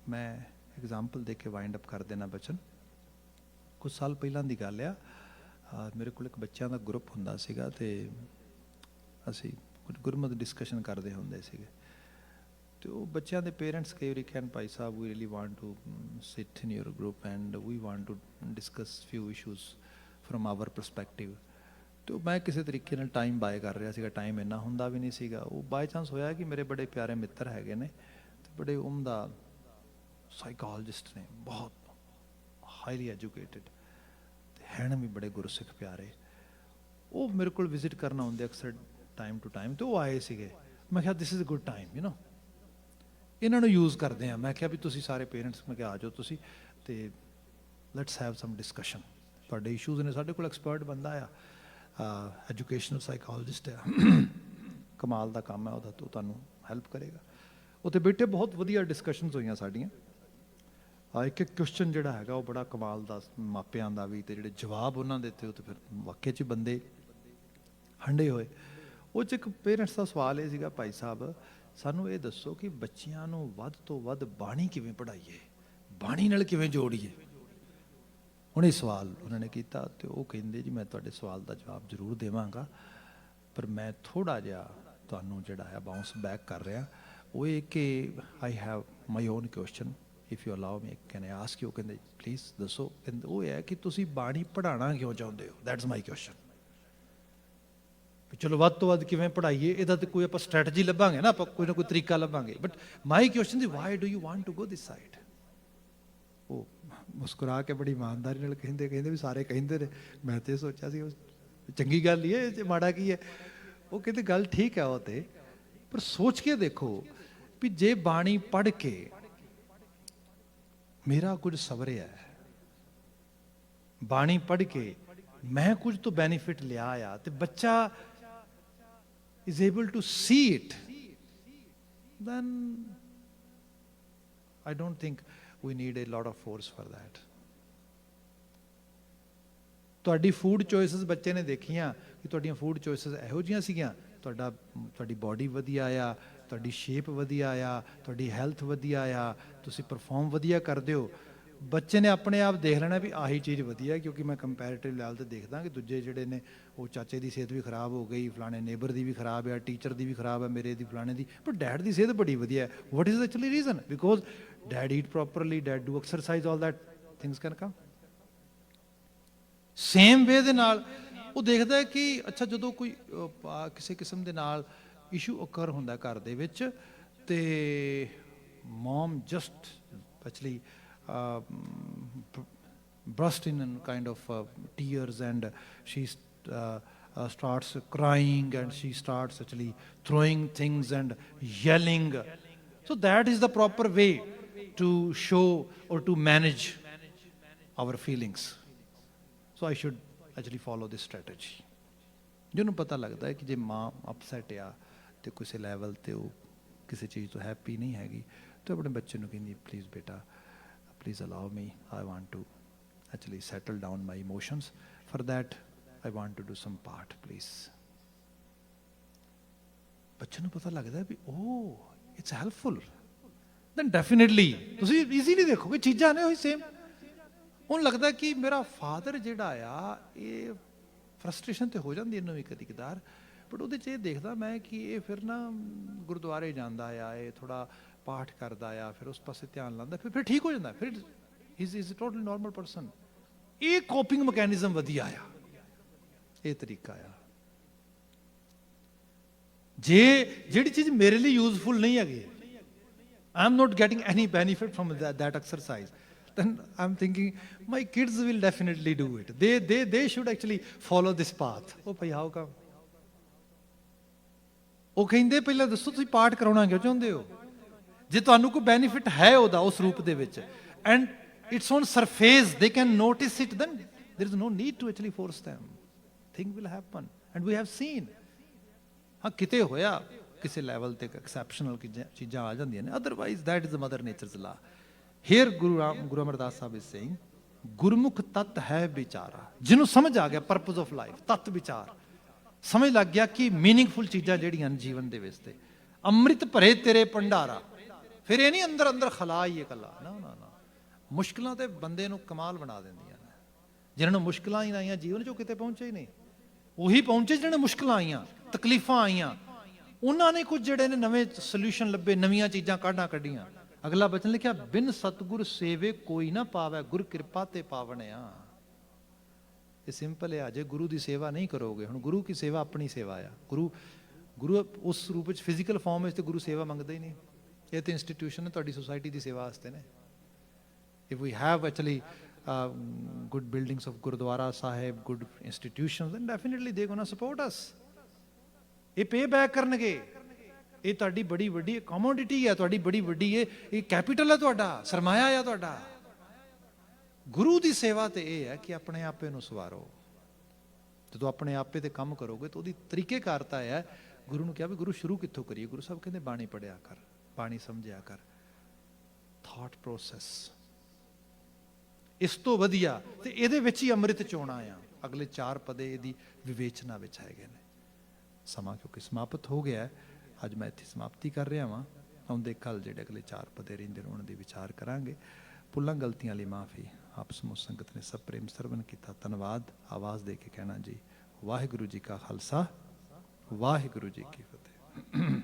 ਮੈਂ ਐਗਜ਼ਾਮਪਲ ਦੇ ਕੇ ਵਾਈਂਡ ਅਪ ਕਰ ਦੇਣਾ ਬਚਨ। ਕੁਝ ਸਾਲ ਪਹਿਲਾਂ ਦੀ ਗੱਲ ਆ, ਮੇਰੇ ਕੋਲ ਇੱਕ ਬੱਚਿਆਂ ਦਾ ਗਰੁੱਪ ਹੁੰਦਾ ਸੀਗਾ ਤੇ ਅਸੀਂ ਕੁਝ ਗੁਰਮਤਿ ਡਿਸਕਸ਼ਨ ਕਰਦੇ ਹੁੰਦੇ ਸੀਗੇ। ਤੇ ਉਹ ਬੱਚਿਆਂ ਦੇ ਪੇਰੈਂਟਸ ਕਈ ਵਾਰੀ ਕਹਿਣ, ਭਾਈ ਸਾਹਿਬ we really want to sit in your group and we want to discuss few issues from our perspective. ਤੇ ਮੈਂ ਕਿਸੇ ਤਰੀਕੇ ਨਾਲ ਟਾਈਮ ਬਾਏ ਕਰ ਰਿਹਾ ਸੀਗਾ, ਟਾਈਮ ਇੰਨਾ ਹੁੰਦਾ ਵੀ ਨਹੀਂ ਸੀਗਾ। ਉਹ ਬਾਈ ਚਾਂਸ ਹੋਇਆ ਕਿ ਮੇਰੇ ਬੜੇ ਪਿਆਰੇ ਮਿੱਤਰ ਹੈਗੇ ਨੇ ਤੇ ਬੜੇ ਉਮਦਾ ਸਾਈਕੋਲੋਜਿਸਟ ਨੇ, ਬਹੁਤ ਹਾਈਲੀ ਐਜੂਕੇਟਿਡ ਤੇ ਹਨ ਵੀ ਬੜੇ ਗੁਰਸਿੱਖ ਪਿਆਰੇ। ਉਹ ਮੇਰੇ ਕੋਲ ਵਿਜ਼ਿਟ ਕਰਨ ਆਉਂਦੇ ਅਕਸਰ ਟਾਈਮ ਟੂ ਟਾਈਮ। ਤੇ ਉਹ ਆਏ ਸੀਗੇ। ਮੈਂ ਕਿਹਾ this is a good time, you know, ਇਹਨਾਂ ਨੂੰ ਯੂਜ਼ ਕਰਦੇ ਹਾਂ। ਮੈਂ ਕਿਹਾ ਵੀ ਤੁਸੀਂ ਸਾਰੇ ਪੇਰੈਂਟਸ, ਮੈਂ ਕਿਹਾ ਆ ਜਾਓ ਤੁਸੀਂ ਤੇ ਲੈਟਸ ਹੈਵ ਸਮ ਡਿਸਕਸ਼ਨ। ਤੁਹਾਡੇ ਇਸ਼ੂਜ਼ ਨੇ, ਸਾਡੇ ਕੋਲ ਐਕਸਪਰਟ ਬੰਦਾ ਆ, ਐਜੂਕੇਸ਼ਨਲ ਸਾਈਕੋਲੋਜਿਸਟ ਆ, ਕਮਾਲ ਦਾ ਕੰਮ ਹੈ ਉਹਦਾ, ਤੋਂ ਤੁਹਾਨੂੰ ਹੈਲਪ ਕਰੇਗਾ। ਉੱਥੇ ਬੈਠੇ ਬਹੁਤ ਵਧੀਆ ਡਿਸਕਸ਼ਨਸ ਹੋਈਆਂ ਸਾਡੀਆਂ। ਇੱਕ ਇੱਕ ਕੁਐਸਚਨ ਜਿਹੜਾ ਹੈਗਾ ਉਹ ਬੜਾ ਕਮਾਲ ਦਾ, ਮਾਪਿਆਂ ਦਾ ਵੀ, ਤੇ ਜਿਹੜੇ ਜਵਾਬ ਉਹਨਾਂ ਦੇ ਦਿੱਤੇ ਉਹ ਤੇ ਫਿਰ ਵਾਕਿਆ 'ਚ ਬੰਦੇ ਹੰਡੇ ਹੋਏ। ਉਹ 'ਚ ਇੱਕ ਪੇਰੈਂਟਸ ਦਾ ਸਵਾਲ ਇਹ ਸੀਗਾ, ਭਾਈ ਸਾਹਿਬ ਸਾਨੂੰ ਇਹ ਦੱਸੋ ਕਿ ਬੱਚਿਆਂ ਨੂੰ ਵੱਧ ਤੋਂ ਵੱਧ ਬਾਣੀ ਕਿਵੇਂ ਪੜ੍ਹਾਈਏ, ਬਾਣੀ ਨਾਲ ਕਿਵੇਂ ਜੋੜੀਏ। ਹੁਣ ਇਹ ਸਵਾਲ ਉਹਨਾਂ ਨੇ ਕੀਤਾ ਤੇ ਉਹ ਕਹਿੰਦੇ ਜੀ ਮੈਂ ਤੁਹਾਡੇ ਸਵਾਲ ਦਾ ਜਵਾਬ ਜ਼ਰੂਰ ਦੇਵਾਂਗਾ, ਪਰ ਮੈਂ ਥੋੜ੍ਹਾ ਜਿਹਾ ਤੁਹਾਨੂੰ ਜਿਹੜਾ ਹੈ ਬਾਉਂਸ ਬੈਕ ਕਰ ਰਿਹਾ। ਉਹ ਇਹ ਕਿ I have my own question, if you allow me can I ask you. ਕਹਿੰਦੇ ਪਲੀਜ਼ ਦੱਸੋ। ਕਹਿੰਦੇ ਉਹ ਹੈ ਕਿ ਤੁਸੀਂ ਬਾਣੀ ਪੜ੍ਹਾਉਣਾ ਕਿਉਂ ਚਾਹੁੰਦੇ ਹੋ, ਦੈਟਸ ਮਾਈ ਕੁਐਸਚਨ। ਚਲੋ ਵੱਧ ਤੋਂ ਵੱਧ ਕਿਵੇਂ ਪੜ੍ਹਾਈਏ, ਇਹਦਾ ਤੇ ਕੋਈ ਆਪਾਂ ਸਟ੍ਰੈਟਜੀ ਲੱਭਾਂਗੇ ਨਾ, ਆਪਾਂ ਕੋਈ ਨਾ ਕੋਈ ਤਰੀਕਾ ਲੱਭਾਂਗੇ। But my question is why do you want to go this side. ਉਹ ਮੁਸਕਰਾ ਕੇ ਬੜੀ ਇਮਾਨਦਾਰੀ ਨਾਲ ਕਹਿੰਦੇ ਵੀ ਸਾਰੇ ਕਹਿੰਦੇ ਨੇ, ਮੈਂ ਤੇ ਸੋਚਿਆ ਸੀ ਚੰਗੀ ਗੱਲ ਹੀ ਹੈ, ਇਹ ਮਾੜਾ ਕੀ ਹੈ। ਉਹ ਕਹਿੰਦੇ ਗੱਲ ਠੀਕ ਹੈ ਉਹ ਤੇ, ਪਰ ਸੋਚ ਕੇ ਦੇਖੋ ਵੀ ਜੇ ਬਾਣੀ ਪੜ੍ਹ ਕੇ ਮੇਰਾ ਕੁਝ ਸਵਰਿਆ ਹੈ, ਬਾਣੀ ਪੜ੍ਹ ਕੇ ਮੈਂ ਕੁਝ ਤੋਂ ਬੈਨੀਫਿਟ ਲਿਆ ਆ, ਤੇ ਬੱਚਾ is able to see it, then I don't think we need a lot of force for that. ਤੁਹਾਡੀ ਫੂਡ ਚੋਇਸਸ ਬੱਚੇ ਨੇ ਦੇਖੀਆਂ ਕਿ ਤੁਹਾਡੀਆਂ ਫੂਡ ਚੋਇਸਸ ਇਹੋ ਜਿਹੀਆਂ ਸੀਗੀਆਂ, ਤੁਹਾਡੀ ਬਾਡੀ ਵਧੀਆ ਆ, ਤੁਹਾਡੀ ਸ਼ੇਪ ਵਧੀਆ ਆ, ਤੁਹਾਡੀ ਹੈਲਥ ਵਧੀਆ ਆ, ਤੁਸੀਂ ਪਰਫਾਰਮ ਵਧੀਆ ਕਰਦੇ ਹੋ। ਬੱਚੇ ਨੇ ਆਪਣੇ ਆਪ ਦੇਖ ਲੈਣਾ ਵੀ ਆਹੀ ਚੀਜ਼ ਵਧੀਆ, ਕਿਉਂਕਿ ਮੈਂ ਕੰਪੈਰੀਟਿਵ ਲੈਵਲ ਤੇ ਦੇਖਦਾ ਕਿ ਦੂਜੇ ਜਿਹੜੇ ਨੇ ਉਹ ਚਾਚੇ ਦੀ ਸਿਹਤ ਵੀ ਖਰਾਬ ਹੋ ਗਈ, ਫਲਾਣੇ ਨੇਬਰ ਦੀ ਵੀ ਖਰਾਬ ਆ, ਟੀਚਰ ਦੀ ਵੀ ਖਰਾਬ ਹੈ, ਮੇਰੇ ਦੀ ਫਲਾਣੇ ਦੀ, ਪਰ ਡੈਡ ਦੀ ਸਿਹਤ ਬੜੀ ਵਧੀਆ ਹੈ। What is actually reason? Because dad eat properly, dad do exercise, all that things can come. Same way ਦੇ ਨਾਲ ਉਹ ਦੇਖਦਾ ਹੈ ਕਿ ਅੱਛਾ ਜਦੋਂ ਕੋਈ ਕਿਸੇ ਕਿਸਮ ਦੇ ਨਾਲ ਇਸ਼ੂ ਅਕਰ ਹੁੰਦਾ ਘਰ ਦੇ ਵਿੱਚ, ਤੇ mum just actually burst in kind of tears, and she starts crying, and she starts actually throwing things and yelling. So that is the proper way to show or to manage our feelings. So I should actually follow this strategy. ਜਿਹਨੂੰ ਪਤਾ ਲੱਗਦਾ ਹੈ ਕਿ ਜੇ ਮਾਂ upset ਆ ਤੇ ਕਿਸੇ ਲੈਵਲ ਤੇ ਉਹ ਕਿਸੇ ਚੀਜ਼ ਤੋਂ ਹੈਪੀ ਨਹੀਂ ਹੈਗੀ, ਤੇ ਆਪਣੇ ਬੱਚੇ ਨੂੰ ਕਹਿੰਦੀ ਪਲੀਜ਼ ਬੇਟਾ, please allow me, I want to actually settle down my emotions. For that, I want to do some part, please. ਬੱਚੇ ਨੂੰ ਪਤਾ ਲੱਗਦਾ ਵੀ oh, it's helpful. Then definitely, ਤੁਸੀਂ easily ਦੇਖੋਗੇ ਚੀਜ਼ਾਂ ਨੇ ਉਹੀ ਸੇਮ। ਉਹਨੂੰ ਲੱਗਦਾ ਕਿ ਮੇਰਾ ਫਾਦਰ ਜਿਹੜਾ ਆ, ਇਹ ਫਰਸਟ੍ਰੇਸ਼ਨ ਤੇ ਹੋ ਜਾਂਦੀ ਇਹਨੂੰ ਵੀ ਕਦੀ ਕਦਾਰ, ਬਟ ਉਹਦੇ 'ਚ ਇਹ ਦੇਖਦਾ ਮੈਂ ਕਿ ਇਹ ਫਿਰ ਨਾ ਗੁਰਦੁਆਰੇ ਜਾਂਦਾ ਆ, ਇਹ ਥੋੜ੍ਹਾ ਪਾਠ ਕਰਦਾ ਆ, ਫਿਰ ਉਸ ਪਾਸੇ ਧਿਆਨ ਲਾਉਂਦਾ, ਫਿਰ ਠੀਕ ਹੋ ਜਾਂਦਾ, ਫਿਰ ਇਜ਼ ਟੋਟਲ ਨਾਰਮਲ ਪਰਸਨ। ਇਹ ਕੋਪਿੰਗ ਮੈਕੈਨਿਜ਼ਮ ਵਧੀਆ ਆ, ਇਹ ਤਰੀਕਾ ਆ। ਜੇ ਜਿਹੜੀ ਚੀਜ਼ ਮੇਰੇ ਲਈ ਯੂਜ਼ਫੁਲ ਨਹੀਂ ਹੈਗੀ, I am not getting any benefit from that exercise, then I'm thinking my kids will definitely do it. They should actually follow this path. Oh bhai, how come? ਉਹ ਕਹਿੰਦੇ ਪਹਿਲਾਂ ਦੱਸੋ ਤੁਸੀਂ ਪਾਠ ਕਰਾਉਣਾ ਕਿਉਂ ਚਾਹੁੰਦੇ ਹੋ? ਜੇ ਤੁਹਾਨੂੰ ਕੋਈ ਬੈਨੀਫਿਟ ਹੈ ਉਹਦਾ ਉਸ ਰੂਪ ਦੇ ਵਿੱਚ, and it's on surface, they can notice it, then there is no need to actually force them. Thing will happen and we have seen. ਹਾਂ ਕਿਤੇ ਹੋਇਆ ਕਿਸੇ ਲੈਵਲ ਤੇ ਐਕਸੈਪਸ਼ਨਲ ਚੀਜ਼ਾਂ ਆ ਜਾਂਦੀਆਂ ਨੇ, otherwise that is mother nature's ਲਾ। Hair Guru Amardas Sahib is saying, ਗੁਰਮੁਖ ਤਤ ਹੈ ਵਿਚਾਰਾ। ਜਿਹਨੂੰ ਸਮਝ ਆ ਗਿਆ ਪਰਪਸ ਆਫ ਲਾਈਫ, ਤਤ ਵਿਚਾਰ ਸਮਝ ਲੱਗ ਗਿਆ ਕਿ ਮੀਨਿੰਗਫੁਲ ਚੀਜ਼ਾਂ ਜਿਹੜੀਆਂ ਨੇ ਜੀਵਨ ਦੇ ਵਿੱਚ, ਤੇ ਅੰਮ੍ਰਿਤ ਭਰੇ ਤੇਰੇ ਭੰਡਾਰਾ। ਫਿਰ ਇਹ ਨਹੀਂ ਅੰਦਰ ਅੰਦਰ ਖਲਾ ਹੀ ਇਕੱਲਾ, ਨਾ ਨਾ ਨਾ। ਮੁਸ਼ਕਿਲਾਂ ਤੇ ਬੰਦੇ ਨੂੰ ਕਮਾਲ ਬਣਾ ਦਿੰਦੀਆਂ ਨੇ। ਜਿਹਨਾਂ ਨੂੰ ਮੁਸ਼ਕਿਲਾਂ ਹੀ ਆਈਆਂ ਜੀਵਨ 'ਚ, ਉਹ ਕਿਤੇ ਪਹੁੰਚੇ ਹੀ ਨਹੀਂ। ਉਹੀ ਪਹੁੰਚੇ ਜਿਹਨਾਂ ਨੂੰ ਮੁਸ਼ਕਿਲਾਂ ਆਈਆਂ, ਤਕਲੀਫਾਂ ਆਈਆਂ, ਉਹਨਾਂ ਨੇ ਕੁਝ ਜਿਹੜੇ ਨੇ ਨਵੇਂ ਸੋਲੂਸ਼ਨ ਲੱਭੇ, ਨਵੀਆਂ ਚੀਜ਼ਾਂ ਕੱਢੀਆਂ। ਅਗਲਾ ਬਚਨ ਲਿਖਿਆ, ਬਿਨ ਸਤਿਗੁਰ ਸੇਵੇ ਕੋਈ ਨਾ ਪਾਵੈ, ਗੁਰ ਕਿਰਪਾ ਤੇ ਪਾਵਣਿਆ। ਇਹ ਸਿੰਪਲ ਹੈ। ਜੇ ਗੁਰੂ ਦੀ ਸੇਵਾ ਨਹੀਂ ਕਰੋਗੇ, ਹੁਣ ਗੁਰੂ ਕੀ ਸੇਵਾ ਆਪਣੀ ਸੇਵਾ ਆ। ਗੁਰੂ ਉਸ ਰੂਪ ਵਿੱਚ ਫਿਜ਼ੀਕਲ ਫਾਰਮ ਵਿੱਚ ਤੇ ਗੁਰੂ ਸੇਵਾ ਮੰਗਦਾ ਹੀ ਨਹੀਂ। ਇਹ ਤੇ ਇੰਸਟੀਟਿਊਸ਼ਨ ਹੈ, ਤੁਹਾਡੀ ਸੁਸਾਇਟੀ ਦੀ ਸੇਵਾ ਵਾਸਤੇ ਨੇ। If we have actually good buildings of Gurdwara Sahib, good institutions, then definitely they gonna support us. ਇਹ ਪੇ ਬੈਕ ਕਰਨਗੇ। ਇਹ ਤੁਹਾਡੀ ਬੜੀ ਵੱਡੀ ਕਮੋਡਿਟੀ ਹੈ, ਤੁਹਾਡੀ ਬੜੀ ਵੱਡੀ ਇਹ ਕੈਪੀਟਲ ਹੈ, ਤੁਹਾਡਾ ਸਰਮਾਇਆ ਹੈ ਤੁਹਾਡਾ। ਗੁਰੂ ਦੀ ਸੇਵਾ ਤੇ ਇਹ ਹੈ ਕਿ ਆਪਣੇ ਆਪੇ ਨੂੰ ਸਵਾਰੋ। ਜਦੋਂ ਆਪਣੇ ਆਪੇ ਤੇ ਕੰਮ ਕਰੋਗੇ ਤਾਂ ਉਹਦੀ ਤਰੀਕੇਕਾਰਤਾ ਹੈ। ਗੁਰੂ ਨੂੰ ਕਿਹਾ ਵੀ ਗੁਰੂ ਸ਼ੁਰੂ ਕਿੱਥੋਂ ਕਰੀਏ? ਗੁਰੂ ਸਾਹਿਬ ਕਹਿੰਦੇ ਬਾਣੀ ਪੜਿਆ ਕਰ, ਬਾਣੀ ਸਮਝਿਆ ਕਰ, ਥਾਟ ਪ੍ਰੋਸੈਸ। ਇਸ ਤੋਂ ਵਧੀਆ ਤੇ ਇਹਦੇ ਵਿੱਚ ਹੀ ਅੰਮ੍ਰਿਤ ਚੋਣਾ ਆ। ਅਗਲੇ 4 ਪਦੇ ਇਹਦੀ ਵਿਵੇਚਨਾ ਵਿੱਚ ਹੈਗੇ ਨੇ। ਸਮਾਂ ਕਿਉਂਕਿ ਸਮਾਪਤ ਹੋ ਗਿਆ, ਅੱਜ ਮੈਂ ਇੱਥੇ ਸਮਾਪਤੀ ਕਰ ਰਿਹਾ ਵਾਂ। ਆਉਂਦੇ ਕੱਲ ਜਿਹੜੇ ਅਗਲੇ 4 ਪਦੇ ਰਹਿੰਦੇ ਨੇ ਉਹਨਾਂ ਦੀ ਵਿਚਾਰ ਕਰਾਂਗੇ। ਭੁੱਲਾਂ ਗਲਤੀਆਂ ਲਈ ਮਾਫੀ। ਆਪ ਸਮੂਹ ਸੰਗਤ ਨੇ ਸਭ ਪ੍ਰੇਮ ਸਰਵਨ ਕੀਤਾ, ਧੰਨਵਾਦ। ਆਵਾਜ਼ ਦੇ ਕੇ ਕਹਿਣਾ ਜੀ, ਵਾਹਿਗੁਰੂ ਜੀ ਕਾ ਖਾਲਸਾ, ਵਾਹਿਗੁਰੂ ਜੀ ਕੀ ਫਤਿਹ।